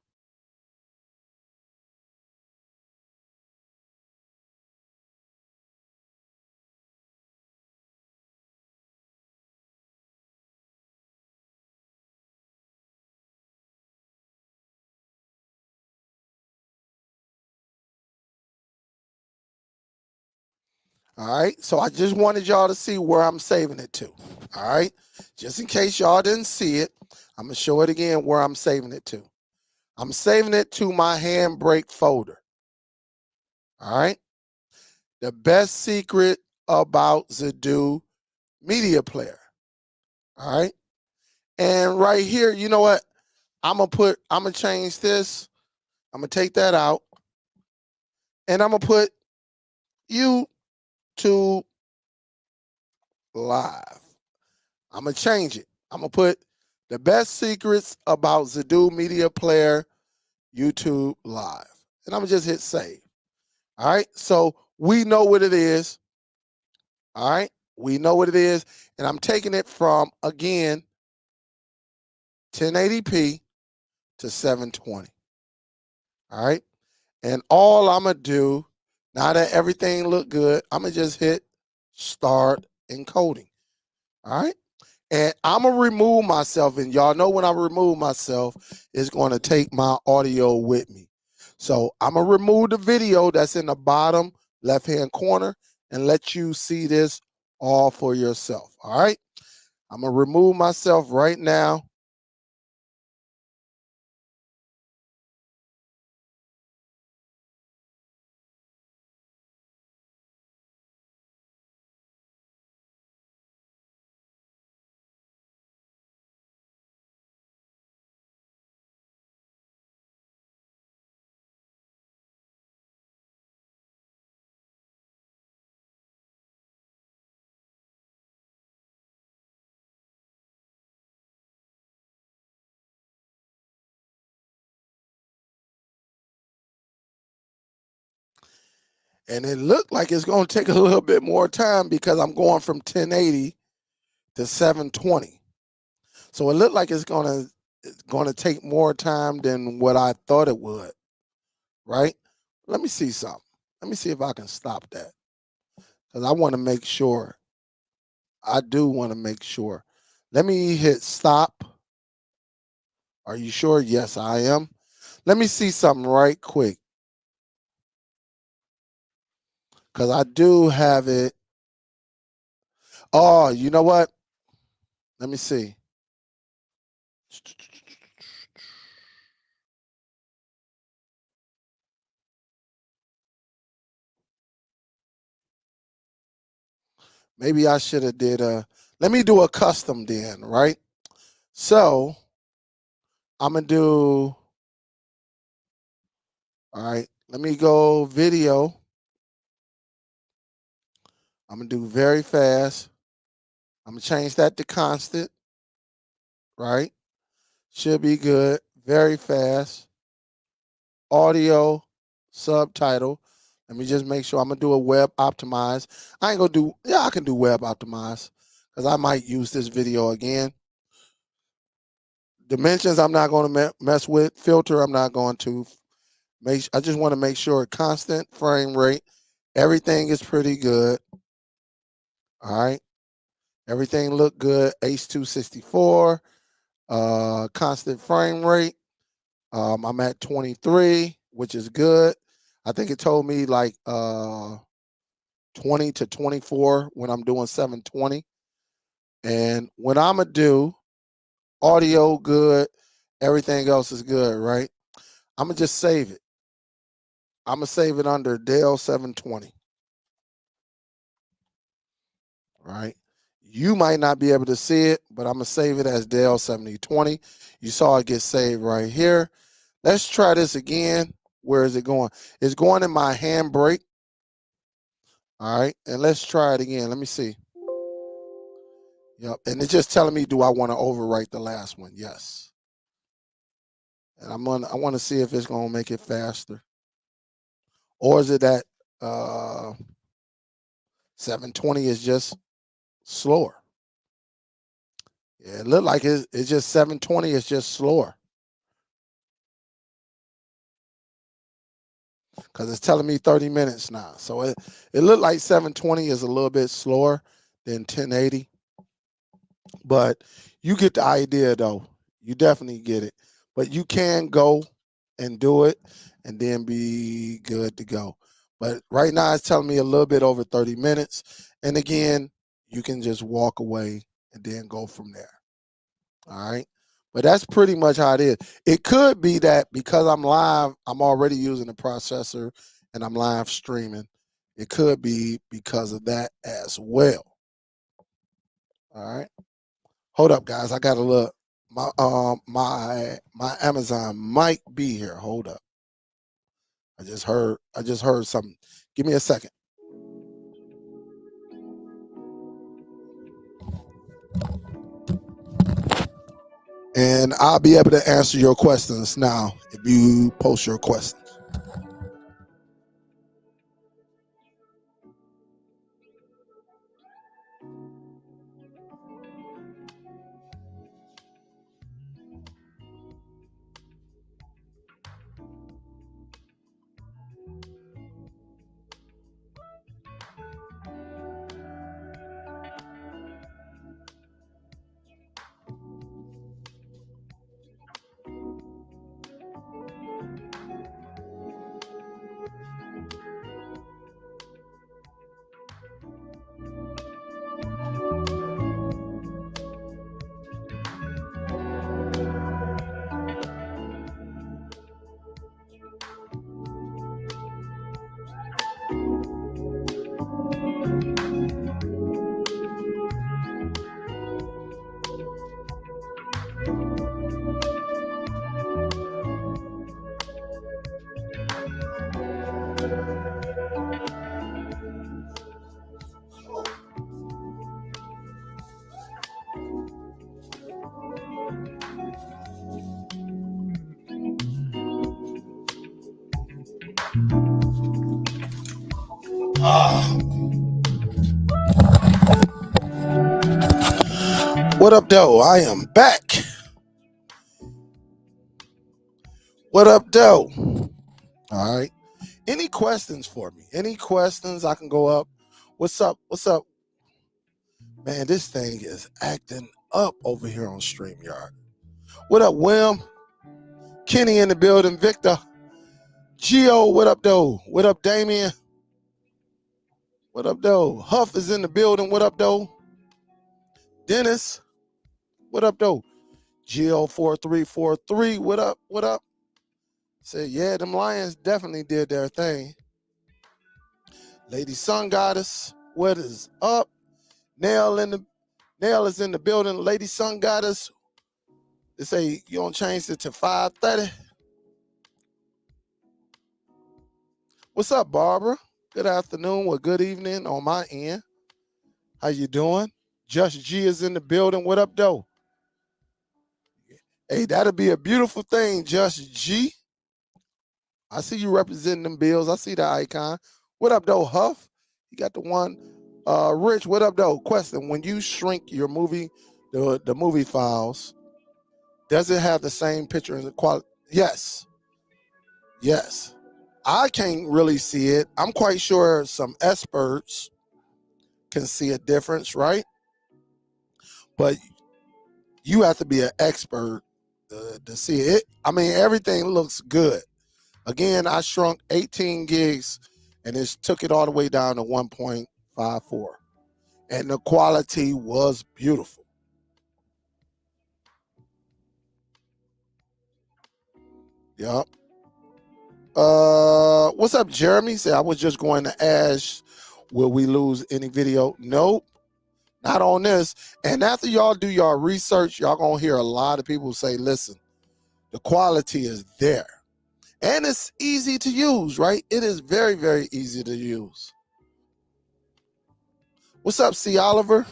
A: All right. So I just wanted y'all to see where I'm saving it to. All right. Just in case y'all didn't see it, I'm going to show it again where I'm saving it to. I'm saving it to my Handbrake folder. All right. The best secret about Zadu media player. All right. And right here, you know what? I'm gonna change this. I'm gonna take that out. And I'm gonna put YouTube Live. I'm gonna change it. I'm gonna put the best secrets about Zedu Media Player YouTube Live. And I'm gonna just hit save. All right. So we know what it is. All right. We know what it is. And I'm taking it from, again, 1080p to 720. All right. And all I'm going to do, now that everything look good, I'm going to just hit start encoding. All right. And I'm going to remove myself. And y'all know when I remove myself, it's going to take my audio with me. So I'm going to remove the video that's in the bottom left-hand corner and let you see this all for yourself. All right. I'm going to remove myself right now. And it looked like it's going to take a little bit more time because I'm going from 1080 to 720. So it looked like it's going to take more time than what I thought it would, right? Let me see something. Let me see if I can stop that because I want to make sure. I do want to make sure. Let me hit stop. Are you sure? Yes, I am. Let me see something right quick because I do have it. Oh, you know what? Let me see. Maybe I should have did let me do a custom then, right? So I'm gonna do, all right, let me go video. I'm gonna do very fast. I'm gonna change that to constant, right? Should be good. Very fast. Audio, subtitle. Let me just make sure I'm gonna do a web optimize. I ain't gonna do, yeah, I can do web optimize because I might use this video again. Dimensions I'm not gonna mess with. Filter I'm not going to. I just want to make sure constant frame rate. Everything is pretty good. All right. Everything looked good. Ace 264. Constant frame rate. I'm at 23, which is good. I think it told me like 20 to 24 when I'm doing 720. And what I'm gonna do, audio good, everything else is good, right? I'm gonna just save it. I'm gonna save it under Dell 720. Right? You might not be able to see it, but I'm gonna save it as Dell 7020. You saw it get saved right here. Let's try this again. Where is it going? It's going in my Handbrake. All right, and let's try it again. Let me see. Yep, and it's just telling me, do I want to overwrite the last one? Yes. And I want to see if it's gonna make it faster, or is it that 720 is just slower? Yeah, it looked like it's just 720 is just slower. Because it's telling me 30 minutes now. So it looked like 720 is a little bit slower than 1080. But you get the idea, though. You definitely get it. But you can go and do it and then be good to go. But right now it's telling me a little bit over 30 minutes. And again, you can just walk away and then go from there. All right. But that's pretty much how it is. It could be that because I'm live, I'm already using the processor and I'm live streaming. It could be because of that as well. All right. Hold up, guys. I got to look. my Amazon might be here. Hold up. I just heard something. Give me a second. And I'll be able to answer your questions now if you post your questions. What up, though? I am back. What up, though? All right. Any questions for me? Any questions? I can go up. What's up? What's up? Man, this thing is acting up over here on StreamYard. What up, William? Kenny in the building. Victor. Geo, what up, though? What up, Damien? What up, though? Huff is in the building. What up, though? Dennis. What up, though? Geo4343. What up? What up? Say, yeah, them Lions definitely did their thing. Lady Sun Goddess, what is up? Nail is in the building. Lady Sun Goddess. They say you don't change it to 5:30. What's up, Barbara? Good afternoon or good evening on my end. How you doing? Just G is in the building. What up, though? Hey, that'll be a beautiful thing, Just G. I see you representing them bills. I see the icon. What up, though, Huff? You got the one. Rich, what up, though? Question: when you shrink your movie, the movie files, does it have the same picture and quality? Yes. Yes. I can't really see it. I'm quite sure some experts can see a difference, right? But you have to be an expert to see it. I mean, everything looks good. Again, I shrunk 18 gigs and it took it all the way down to 1.54. And the quality was beautiful. Yep. What's up, Jeremy? Say, I was just going to ask, will we lose any video? Nope, not on this. And after y'all do your research, y'all gonna hear a lot of people say, listen, the quality is there. And it's easy to use, right? It is very, very easy to use. What's up, C. Oliver?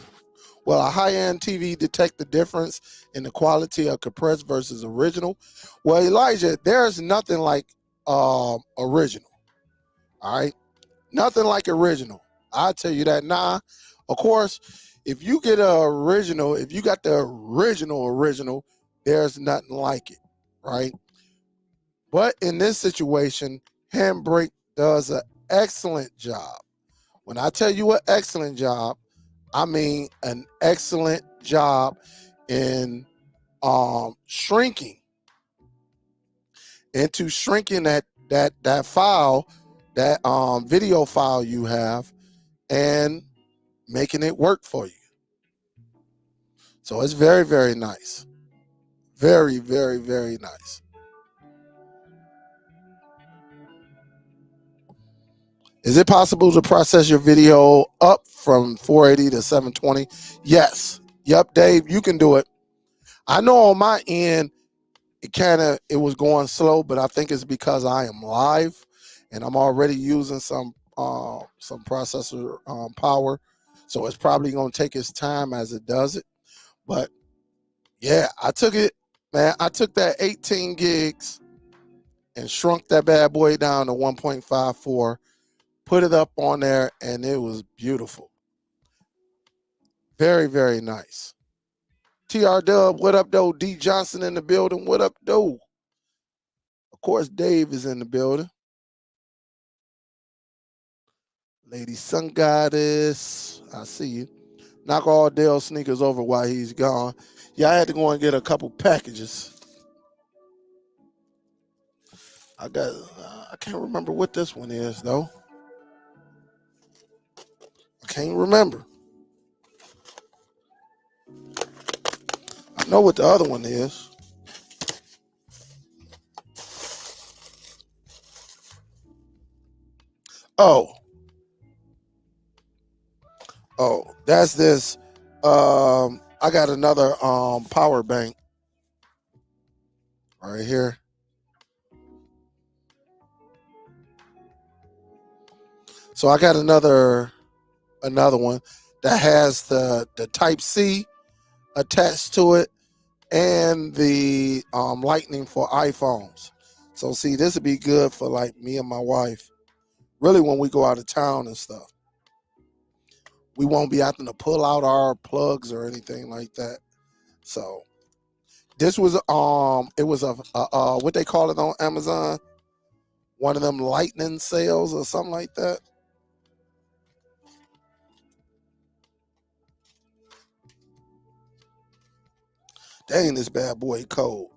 A: Well, a high-end TV detect the difference in the quality of compressed versus original. Well, Elijah, there's nothing like original. All right, nothing like original. I'll tell you that. Nah, of course, if you get an original, if you got the original, there's nothing like it, right? But in this situation, Handbrake does an excellent job. When I tell you an excellent job, I mean an excellent job in shrinking that file, that video file you have, and making it work for you. So it's very, very nice. Very, very, very nice. Is it possible to process your video up from 480 to 720? Yes. Yep, Dave, you can do it. I know on my end, it was going slow, but I think it's because I am live and I'm already using some processor power. So it's probably going to take its time as it does it. But yeah, I took it, man. I took that 18 gigs and shrunk that bad boy down to 1.54, put it up on there, and it was beautiful. Very, very nice. TR Dub, what up, though? D Johnson in the building, what up, though? Of course, Dave is in the building. Lady Sun Goddess, I see you. Knock all Dale sneakers over while he's gone. Yeah, I had to go and get a couple packages. I can't remember what this one is, though. I can't remember. I know what the other one is. Oh, that's this. I got another power bank right here. So I got another one that has the Type C attached to it and the lightning for iPhones. So see, this would be good for like me and my wife. Really, when we go out of town and stuff, we won't be having to pull out our plugs or anything like that. So this was it was a what they call it on Amazon, one of them lightning sales or something like that. Dang, this bad boy cold.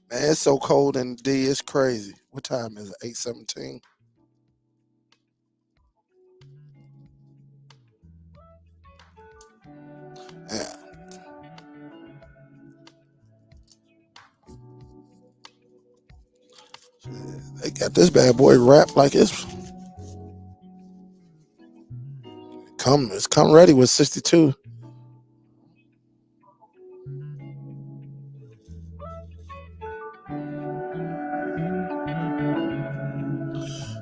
A: Man, it's so cold in the D, it's crazy. What time is it? 8:17. Yeah. They got this bad boy wrapped like it's come ready with 62.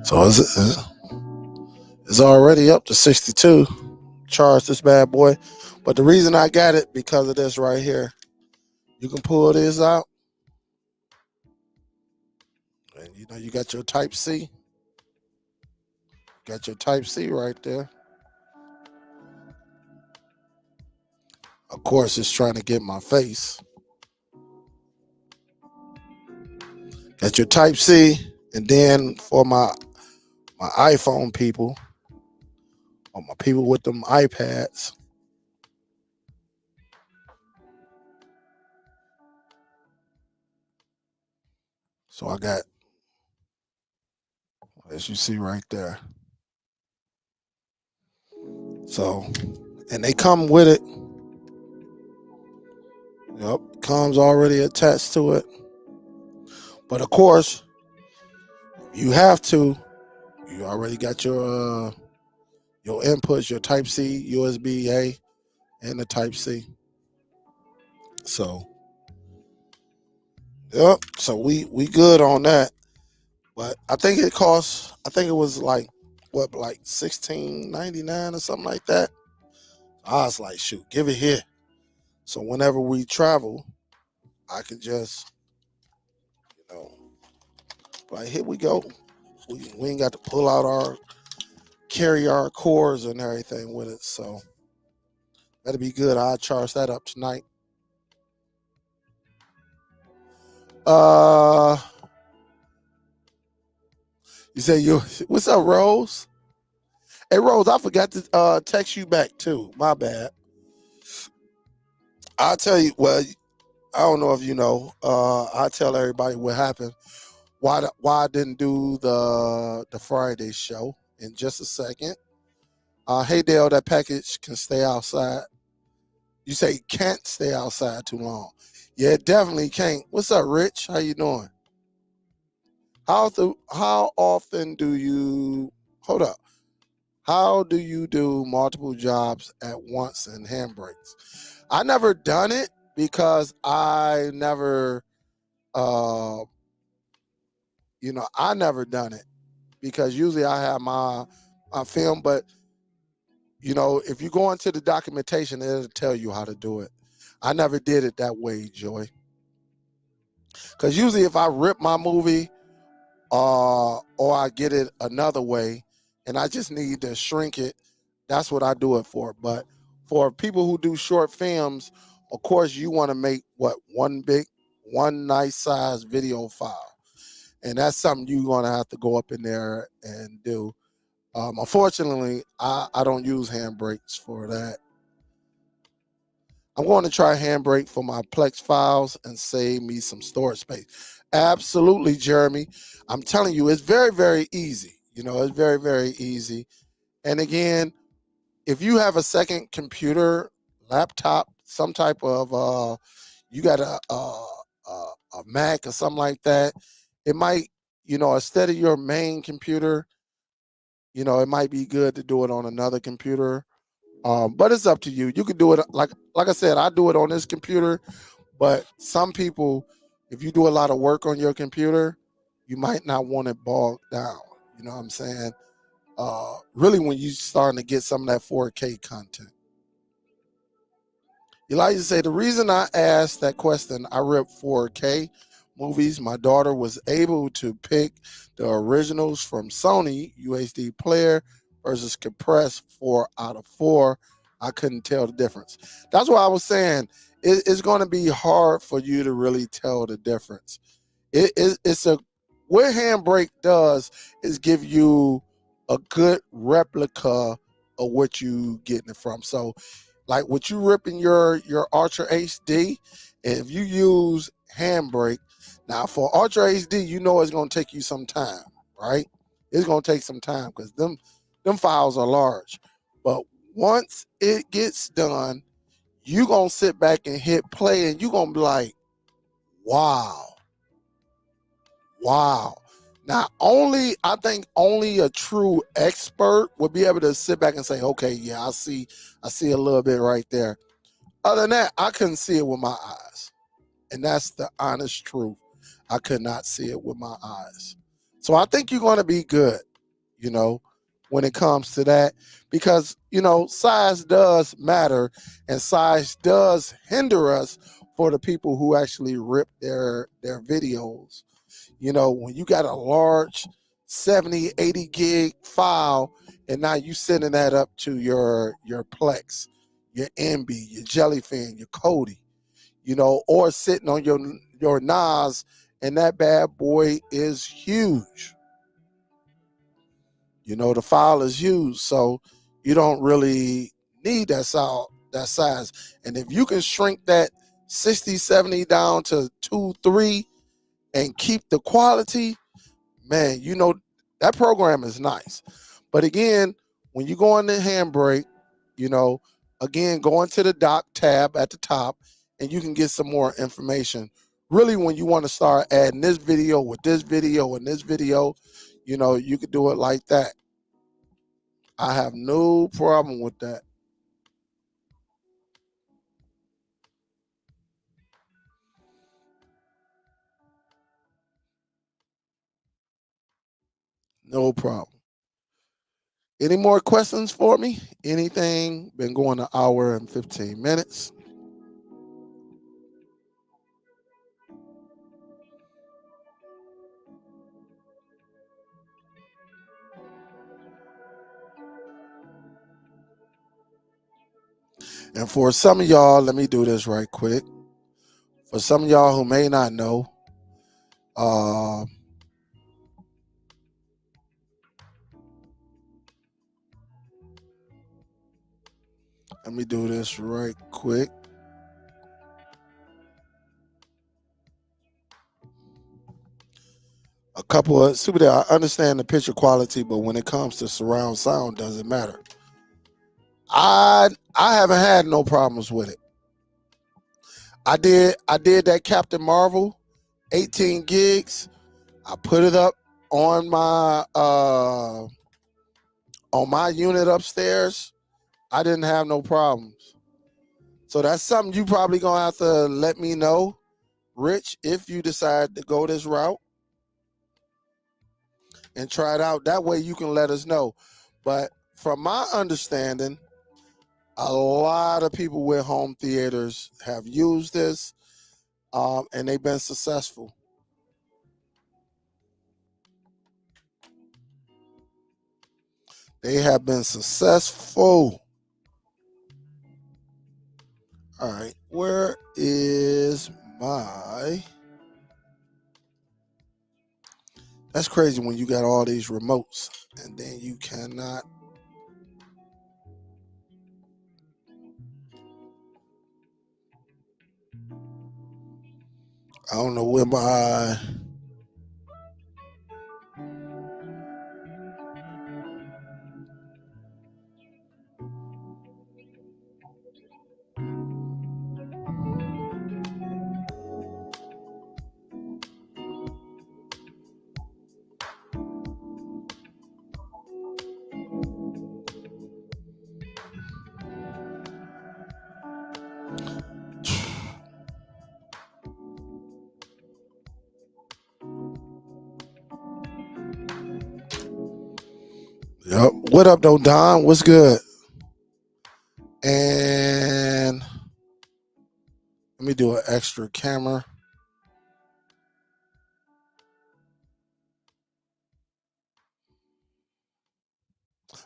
A: So it's already up to 62. Charge this bad boy. But the reason I got it because of this right here. You can pull this out. And you know you got your Type C. Got your Type C right there. Of course, it's trying to get my face. Got your Type C, and then for my iPhone people, or my people with them iPads, so I got, as you see right there. So, and they come with it. Yep, comes already attached to it. But of course, you have to. You already got your inputs, your Type C, USB A, and the Type C. So, yep. So we good on that. But I think it costs. I think it was like what, like $16.99 or something like that. I was like, shoot, give it here. So whenever we travel, I could just, you know, like here we go. We ain't got to pull out carry our cords and everything with it. So that'll be good. I'll charge that up tonight. Uh, you say what's up, Rose? Hey, Rose, I forgot to text you back too. My bad. I'll tell you. Well, I don't know if you know. I'll tell everybody what happened. Why I didn't do the Friday show in just a second. Hey Dale, that package can stay outside. You say can't stay outside too long. Yeah, it definitely can't. What's up, Rich? How you doing? How often do you hold up? How do you do multiple jobs at once in Handbrakes? I never done it because I never, uh, I never done it because usually I have my film, but if you go into the documentation, it'll tell you how to do it. I never did it that way, Joy. Because usually if I rip my movie or I get it another way and I just need to shrink it, that's what I do it for. But for people who do short films, of course, you want to make one nice size video file. And that's something you're going to have to go up in there and do. Unfortunately, I don't use Handbrakes for that. I'm going to try Handbrake for my Plex files and save me some storage space. Absolutely, Jeremy. I'm telling you, it's very, very easy. It's very, very easy. And again, if you have a second computer, laptop, some type of, you got a Mac or something like that, it might, instead of your main computer, it might be good to do it on another computer. But it's up to you. You can do it like I said, I do it on this computer, but some people, if you do a lot of work on your computer, you might not want it bogged down. You know what I'm saying? Really when you starting to get some of that 4K content. Elijah say the reason I asked that question, I ripped 4K movies. My daughter was able to pick the originals from Sony UHD player versus compressed 4 out of 4. I couldn't tell the difference. That's why I was saying it's going to be hard for you to really tell the difference. It's what Handbrake does is give you a good replica of what you getting it from. So like what you ripping your Ultra HD, if you use Handbrake, now for Ultra HD, it's going to take you some time, right? It's going to take some time because them files are large. But once it gets done, you going to sit back and hit play and you going to be like, wow. Now, I think only a true expert would be able to sit back and say, okay, yeah, I see a little bit right there. Other than that, I couldn't see it with my eyes. And that's the honest truth. I could not see it with my eyes. So I think you're going to be good, when it comes to that. Because, size does matter and size does hinder us for the people who actually rip their videos. When you got a large 70, 80 gig file and now you sending that up to your Plex, your MB, your Jellyfin, your Kodi, or sitting on your NAS, and that bad boy is huge. The file is huge, so you don't really need that size. And if you can shrink that 60, 70 down to 2, 3 and keep the quality, man, that program is nice. But again, when you go on the Handbrake, again, go into the doc tab at the top and you can get some more information. Really, when you want to start adding this video with this video and this video, you could do it like that. I have no problem with that. No problem. Any more questions for me? Anything? Been going an hour and 15 minutes. And for some of y'all, let me do this right quick. For some of y'all who may not know, let me do this right quick. A couple of Superdell, I understand the picture quality, but when it comes to surround sound, doesn't matter. I haven't had no problems with it. I did that Captain Marvel, 18 gigs. I put it up on my on my unit upstairs, I didn't have no problems. So that's something you probably gonna have to let me know, Rich, if you decide to go this route and try it out. That way you can let us know. But from my understanding, a lot of people with home theaters have used this, and they've been successful. They have been successful. All right, where is my... That's crazy when you got all these remotes and then you cannot... I don't know where my... Yep. What up, though, Don? What's good? And let me do an extra camera.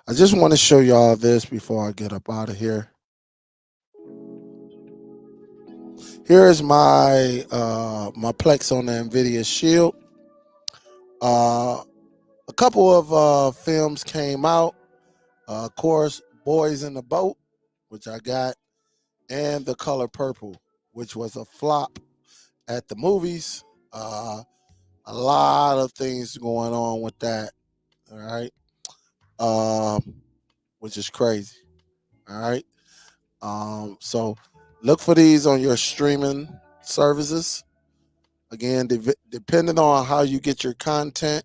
A: I just want to show y'all this before I get up out of here. Here is my my Plex on the NVIDIA Shield. A couple of films came out. Of course, Boys in the Boat, which I got, and The Color Purple, which was a flop at the movies. A lot of things going on with that. All right. Which is crazy. All right. So look for these on your streaming services. Again, depending on how you get your content,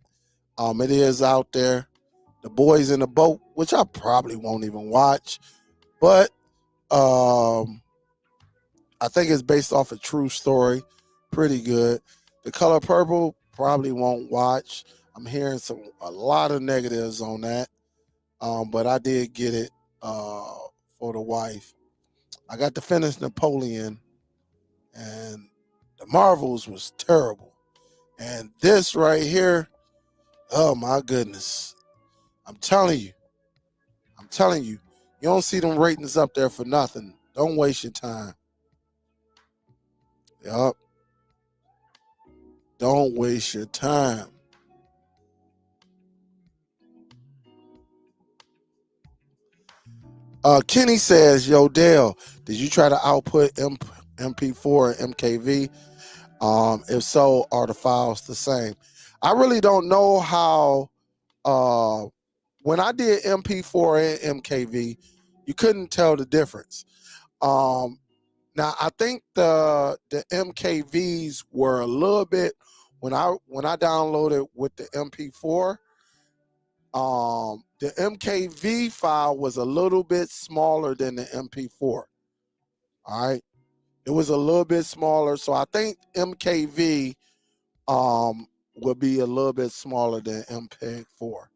A: it is out there. The Boys in the Boat, which I probably won't even watch, but I think it's based off a true story. Pretty good. The Color Purple, probably won't watch. I'm hearing a lot of negatives on that, but I did get it for the wife. I got to finish Napoleon, and the Marvels was terrible. And this right here, oh my goodness. I'm telling you, you don't see them ratings up there for nothing. Don't waste your time. Yup. Don't waste your time. Kenny says, yo, Dale, did you try to output MP4 and MKV? If so, are the files the same? I really don't know how. When I did MP4 and MKV, you couldn't tell the difference. Now I think the MKVs were a little bit when I downloaded with the MP4. The MKV file was a little bit smaller than the MP4. All right, it was a little bit smaller, so I think MKV will be a little bit smaller than MP4.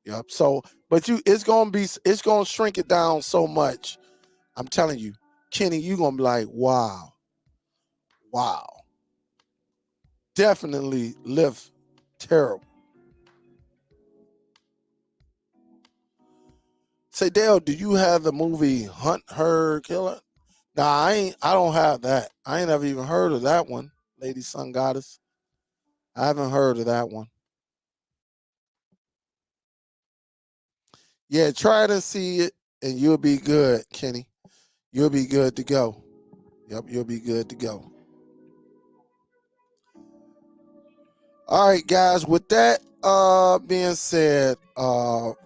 A: Yep. So, but it's gonna shrink it down so much. I'm telling you, Kenny, you're gonna be like, wow, wow. Definitely live terrible. Say, Dale, do you have the movie Hunt Her Killer? Nah, I don't have that. I ain't never even heard of that one, Lady Sun Goddess. I haven't heard of that one. Yeah, try it and see it, and you'll be good, Kenny. You'll be good to go. Yep, you'll be good to go. All right, guys. With that being said,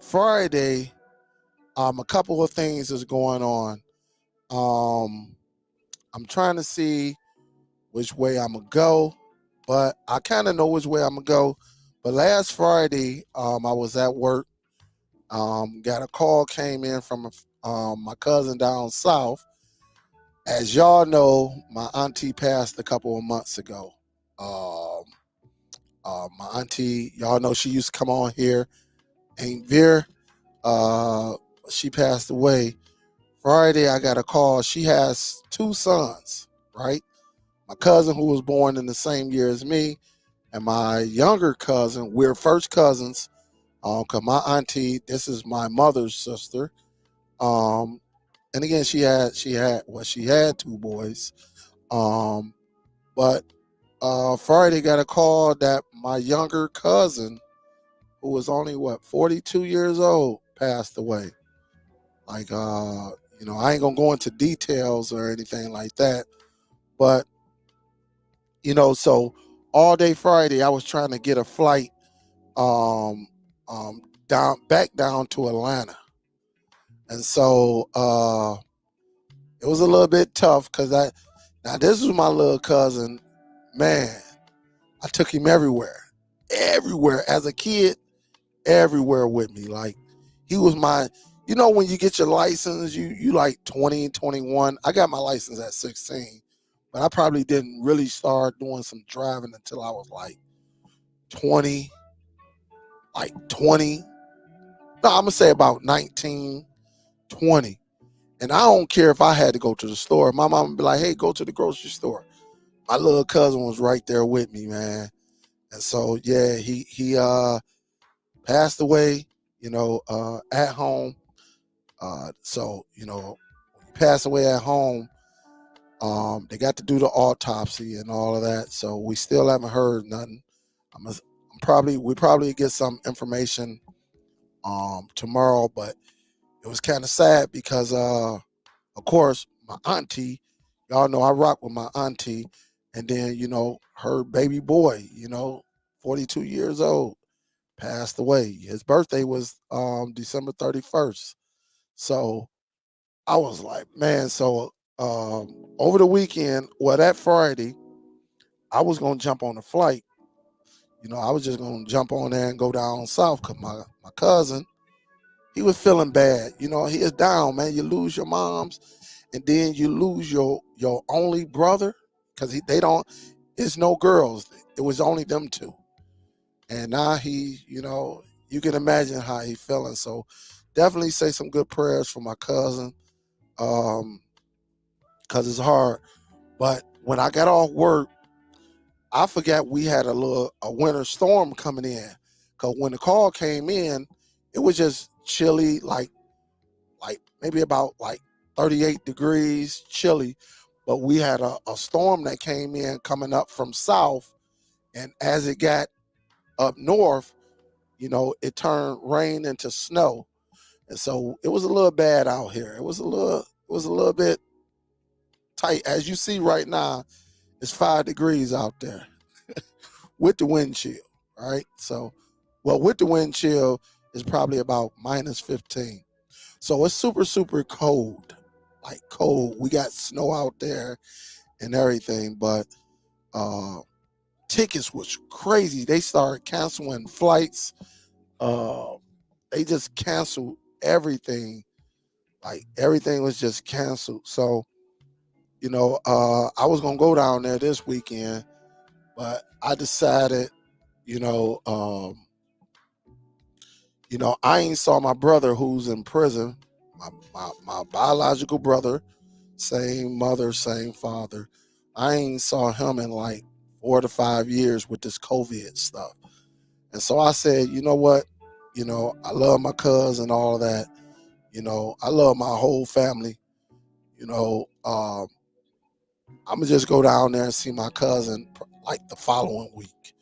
A: Friday, a couple of things is going on. I'm trying to see which way I'm gonna go, but I kind of know which way I'm gonna go. But last Friday, I was at work Got a call came in from my cousin down south. As y'all know, my auntie passed a couple of months ago. Um, my auntie, y'all know she used to come on here, Aunt Veer. Uh, she passed away. Friday, I got a call. She has two sons, right? My cousin, who was born in the same year as me, and my younger cousin. We're first cousins. Cause my auntie, this is my mother's sister. Um, and again, she had two boys. Um, but Friday got a call that my younger cousin, who was only 42 years old, passed away. Like I ain't gonna go into details or anything like that, but so all day Friday I was trying to get a flight um back down to Atlanta. And so it was a little bit tough because now this was my little cousin. Man, I took him everywhere as a kid, everywhere with me. Like he was my, when you get your license, you like 20, 21. I got my license at 16, but I probably didn't really start doing some driving until I was like 20, like 20. No, I'm gonna say about 19, 20. And I don't care if I had to go to the store. My mom would be like, hey, go to the grocery store. My little cousin was right there with me, man. And so yeah, he passed away, at home. So, when he passed away at home, they got to do the autopsy and all of that. So we still haven't heard nothing. We probably get some information tomorrow, but it was kind of sad because of course, my auntie, y'all know I rock with my auntie, and then, her baby boy, 42 years old, passed away. His birthday was December 31st. So I was like, man, so over the weekend, that Friday, I was gonna jump on a flight. I was just gonna jump on there and go down south because my cousin, he was feeling bad. He is down, man. You lose your moms, and then you lose your only brother because they don't. It's no girls. It was only them two, and now you can imagine how he feeling. So definitely say some good prayers for my cousin, because it's hard. But when I got off work, I forgot we had a winter storm coming in. Cause when the call came in, it was just chilly, like maybe about like 38 degrees, chilly. But we had a storm that came in coming up from south, and as it got up north, it turned rain into snow, and so it was a little bad out here. It was a little bit tight, as you see right now. It's 5 degrees out there with the wind chill. Right, so with the wind chill, it's probably about -15. So it's super, super cold, like cold. We got snow out there and everything, but uh, tickets was crazy. They started canceling flights. Uh, they just canceled everything. Like everything was just canceled. So, I was gonna go down there this weekend, but I decided, you know, um, I ain't saw my brother who's in prison. My biological brother, same mother, same father. I ain't saw him in like 4 to 5 years with this COVID stuff. And so I said, you know what? I love my cousin and all of that. I love my whole family. I'm gonna just go down there and see my cousin like the following week.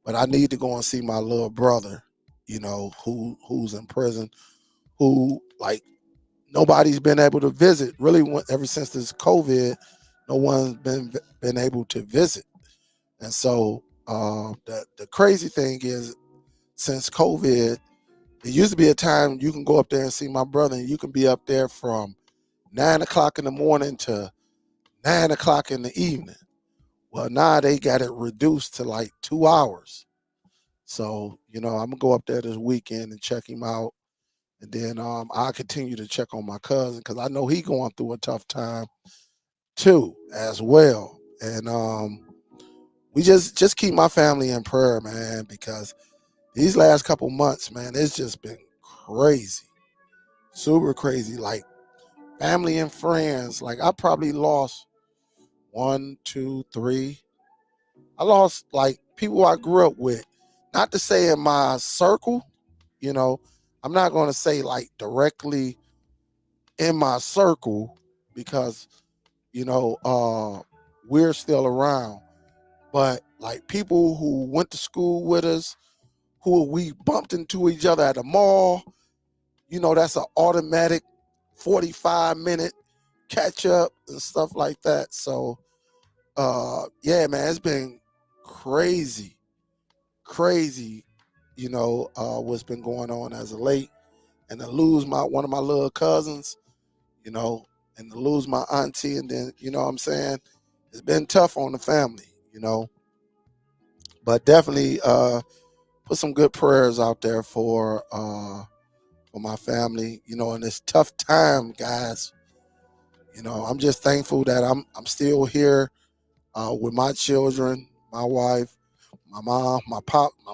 A: But I need to go and see my little brother, who's in prison, who like nobody's been able to visit really ever since this COVID. No one's been able to visit, and so the crazy thing is, since COVID, it used to be a time you can go up there and see my brother, and you can be up there from 9 o'clock in the morning to 9 o'clock in the evening. Well, now they got it reduced to like 2 hours. So I'm gonna go up there this weekend and check him out, And then I continue to check on my cousin because I know he going through a tough time too as well. And we just keep my family in prayer, man, because these last couple months, man, it's just been crazy, super crazy. Like family and friends, like I probably lost one, two, three. I lost like people I grew up with. Not to say in my circle, you know, I'm not going to say like directly in my circle because, you know, we're still around. But like people who went to school with us, who we bumped into each other at the mall, you know, that's an automatic 45-minute catch up and stuff like that. So, yeah, man, it's been crazy, crazy, you know, what's been going on as of late. And to lose one of my little cousins, you know, and to lose my auntie, and then, you know what I'm saying? It's been tough on the family, you know. But definitely put some good prayers out there for my family, you know, in this tough time, guys. You know, I'm just thankful that I'm still here with my children, my wife, my mom, my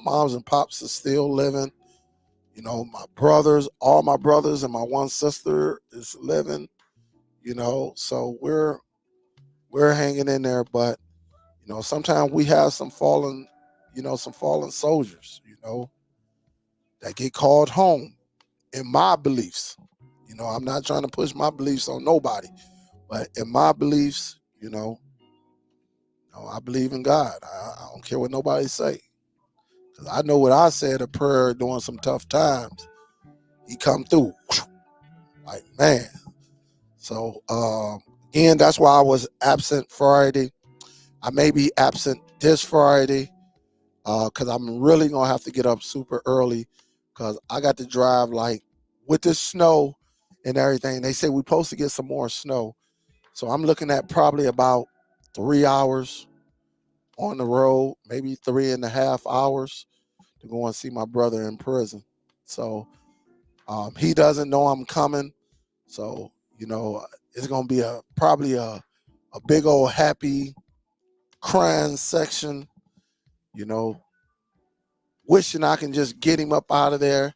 A: moms and pops are still living. You know, my brothers, all my brothers and my one sister is living, you know, so we're hanging in there. But, you know, sometimes we have some fallen, you know, some fallen soldiers, you know, that get called home in my beliefs. You know, I'm not trying to push my beliefs on nobody, but in my beliefs, I believe in God. I don't care what nobody say. Cause I know what I said a prayer during some tough times. He come through. Like, man. So again, that's why I was absent Friday. I may be absent this Friday because I'm really gonna have to get up super early because I got to drive like with the snow and everything. They say we're supposed to get some more snow, so I'm looking at probably about 3 hours on the road, maybe 3.5 hours to go and see my brother in prison. So he doesn't know I'm coming. So, you know, it's gonna be probably a big old happy crying section, you know, wishing I can just get him up out of there.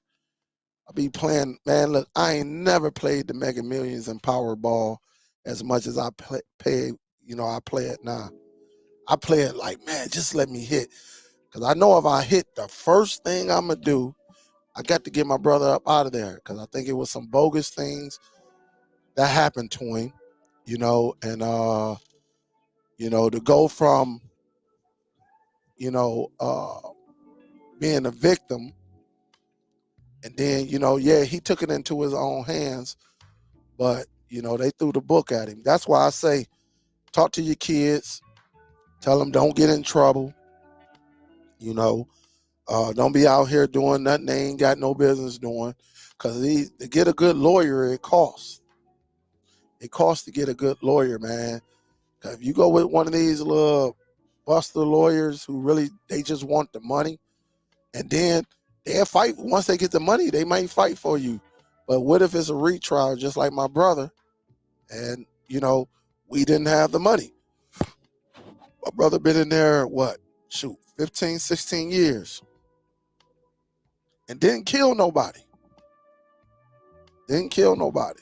A: I'll be playing, man. Look, I ain't never played the Mega Millions and Powerball as much as I pay. You know, I play it now. I play it like, man, just let me hit, because I know if I hit the first thing I'm gonna do, I got to get my brother up out of there because I think it was some bogus things that happened to him, you know, and you know, to go from, you know, being a victim, and then, you know, yeah, he took it into his own hands, but, you know, they threw the book at him. That's why I say, talk to your kids, tell them don't get in trouble, you know, don't be out here doing nothing they ain't got no business doing, because to get a good lawyer, it costs. It costs to get a good lawyer, man. If you go with one of these little buster lawyers who really, they just want the money, and then they'll fight. Once they get the money, they might fight for you. But what if it's a retrial, just like my brother, and, you know, we didn't have the money? My brother been in there, what, shoot, 15, 16 years and didn't kill nobody. Didn't kill nobody.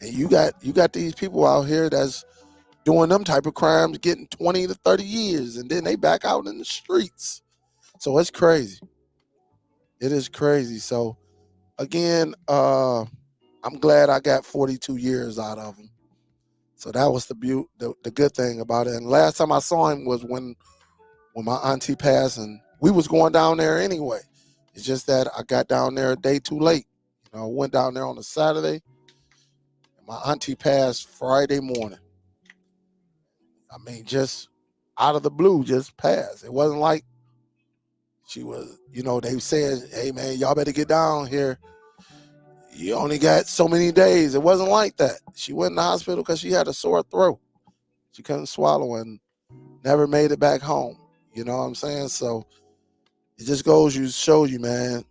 A: And you got these people out here that's doing them type of crimes, getting 20 to 30 years, and then they back out in the streets. So it's crazy. It is crazy. So again, I'm glad I got 42 years out of him. So that was the good thing about it. And last time I saw him was when my auntie passed, and we was going down there anyway. It's just that I got down there a day too late. You know, I went down there on a Saturday, and my auntie passed Friday morning. I mean, just out of the blue, just passed. It wasn't like she was, you know, they said, hey man, y'all better get down here. You only got so many days. It wasn't like that. She went in the hospital because she had a sore throat. She couldn't swallow and never made it back home. You know what I'm saying? So it just shows you, man,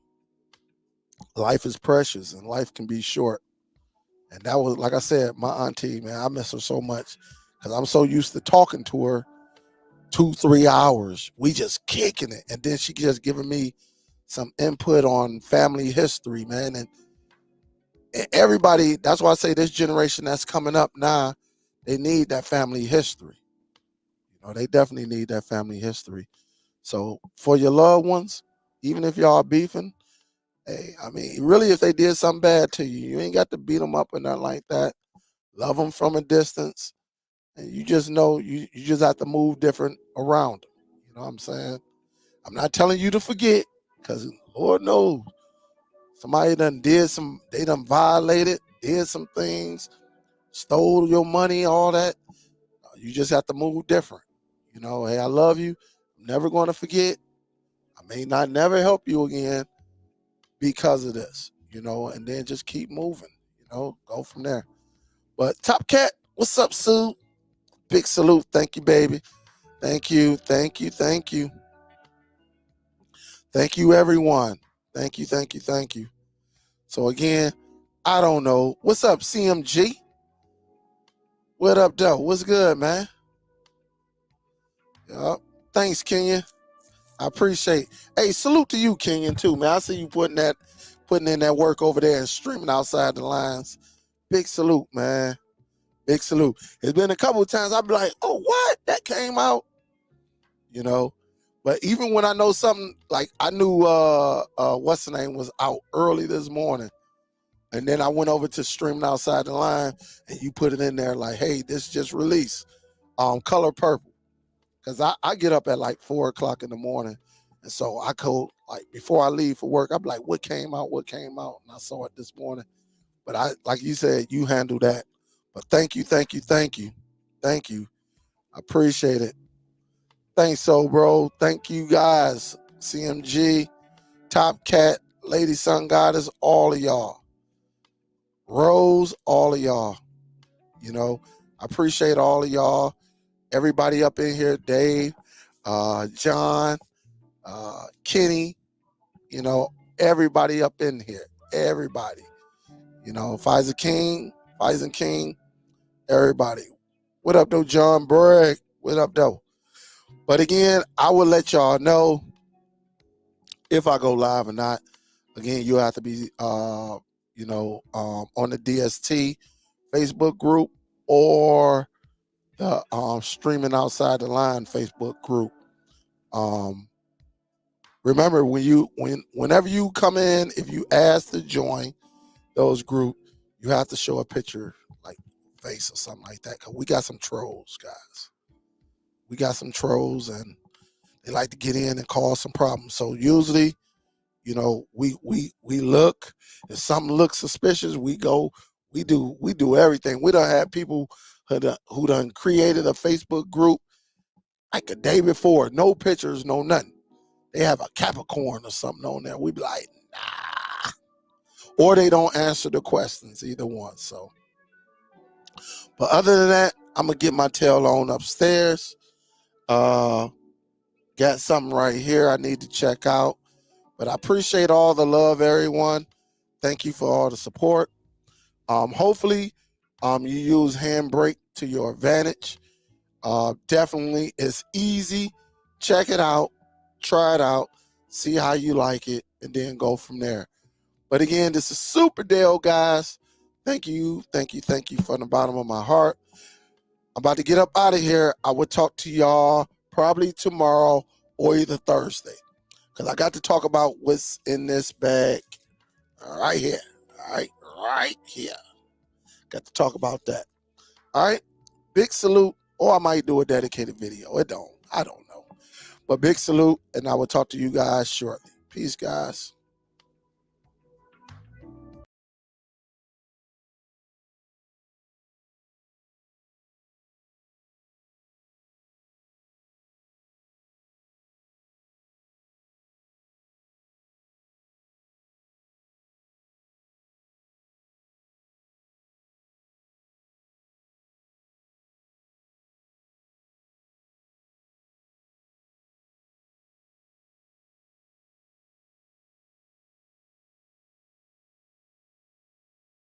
A: life is precious and life can be short. And that was, like I said, my auntie, man, I miss her so much because I'm so used to talking to her 2, 3 hours. We just kicking it. And then she just giving me some input on family history, man. And everybody, that's why I say this generation that's coming up now, they need that family history. You know, they definitely need that family history. So for your loved ones, even if y'all beefing, hey, I mean, really, if they did something bad to you, you ain't got to beat them up or nothing like that. Love them from a distance, and you just know you just have to move different around them. You know what I'm saying? I'm not telling you to forget, because Lord knows somebody they done violated, did some things, stole your money, all that. You just have to move different. You know, hey, I love you. I'm never going to forget. I may not never help you again because of this, you know, and then just keep moving, you know, go from there. But Top Cat, what's up, Sue? Big salute. Thank you, baby. Thank you. Thank you. Thank you. Thank you, everyone. Thank you. Thank you. Thank you. So again, I don't know. What's up, CMG? What up, though? What's good, man? Yup. Thanks, Kenyon. I appreciate. Hey, salute to you, Kenyon, too, man. I see you putting in that work over there and streaming outside the lines. Big salute, man. Big salute. It's been a couple of times I'll be like, oh, what? That came out? You know? But even when I know something, like I knew what's the name was out early this morning. And then I went over to streaming outside the line and you put it in there like, hey, this just released. Color Purple. Because I get up at like 4 o'clock in the morning. And so I go, like, before I leave for work, I'm like, what came out? What came out? And I saw it this morning. But I, like you said, you handle that. But thank you, thank you, thank you. Thank you. I appreciate it. Thanks, so bro. Thank you guys. CMG, Top Cat, Lady Sun Goddess, all of y'all. Rose, all of y'all. You know, I appreciate all of y'all. Everybody up in here, Dave, John, Kenny, you know, everybody up in here. Everybody. You know, Pfizer King, everybody. What up, though, John Bragg? What up, though? But again, I will let y'all know if I go live or not. Again, you have to be, on the DST Facebook group or the Streaming Outside the Line Facebook group. Remember, whenever you come in, if you ask to join those group, you have to show a picture, like face or something like that, because we got some trolls, guys. We got some trolls, and they like to get in and cause some problems. So usually, you know, we look. If something looks suspicious, we go. We do everything. We done had people who done created a Facebook group like a day before, no pictures, no nothing. They have a Capricorn or something on there. We be like, nah. Or they don't answer the questions, either one. So, but other than that, I'm gonna get my tail on upstairs. Got something right here I need to check out. But I appreciate all the love, everyone. Thank you for all the support. Hopefully, you use Handbrake to your advantage. Definitely, it's easy. Check it out, try it out, see how you like it, and then go from there. But again, this is Superdell, guys. Thank you from the bottom of my heart. I'm about to get up out of here. I will talk to y'all probably tomorrow or either Thursday, because I got to talk about what's in this bag right here. All right here. Got to talk about that. All right. Big salute. Or I might do a dedicated video. I don't know. But big salute, and I will talk to you guys shortly. Peace, guys.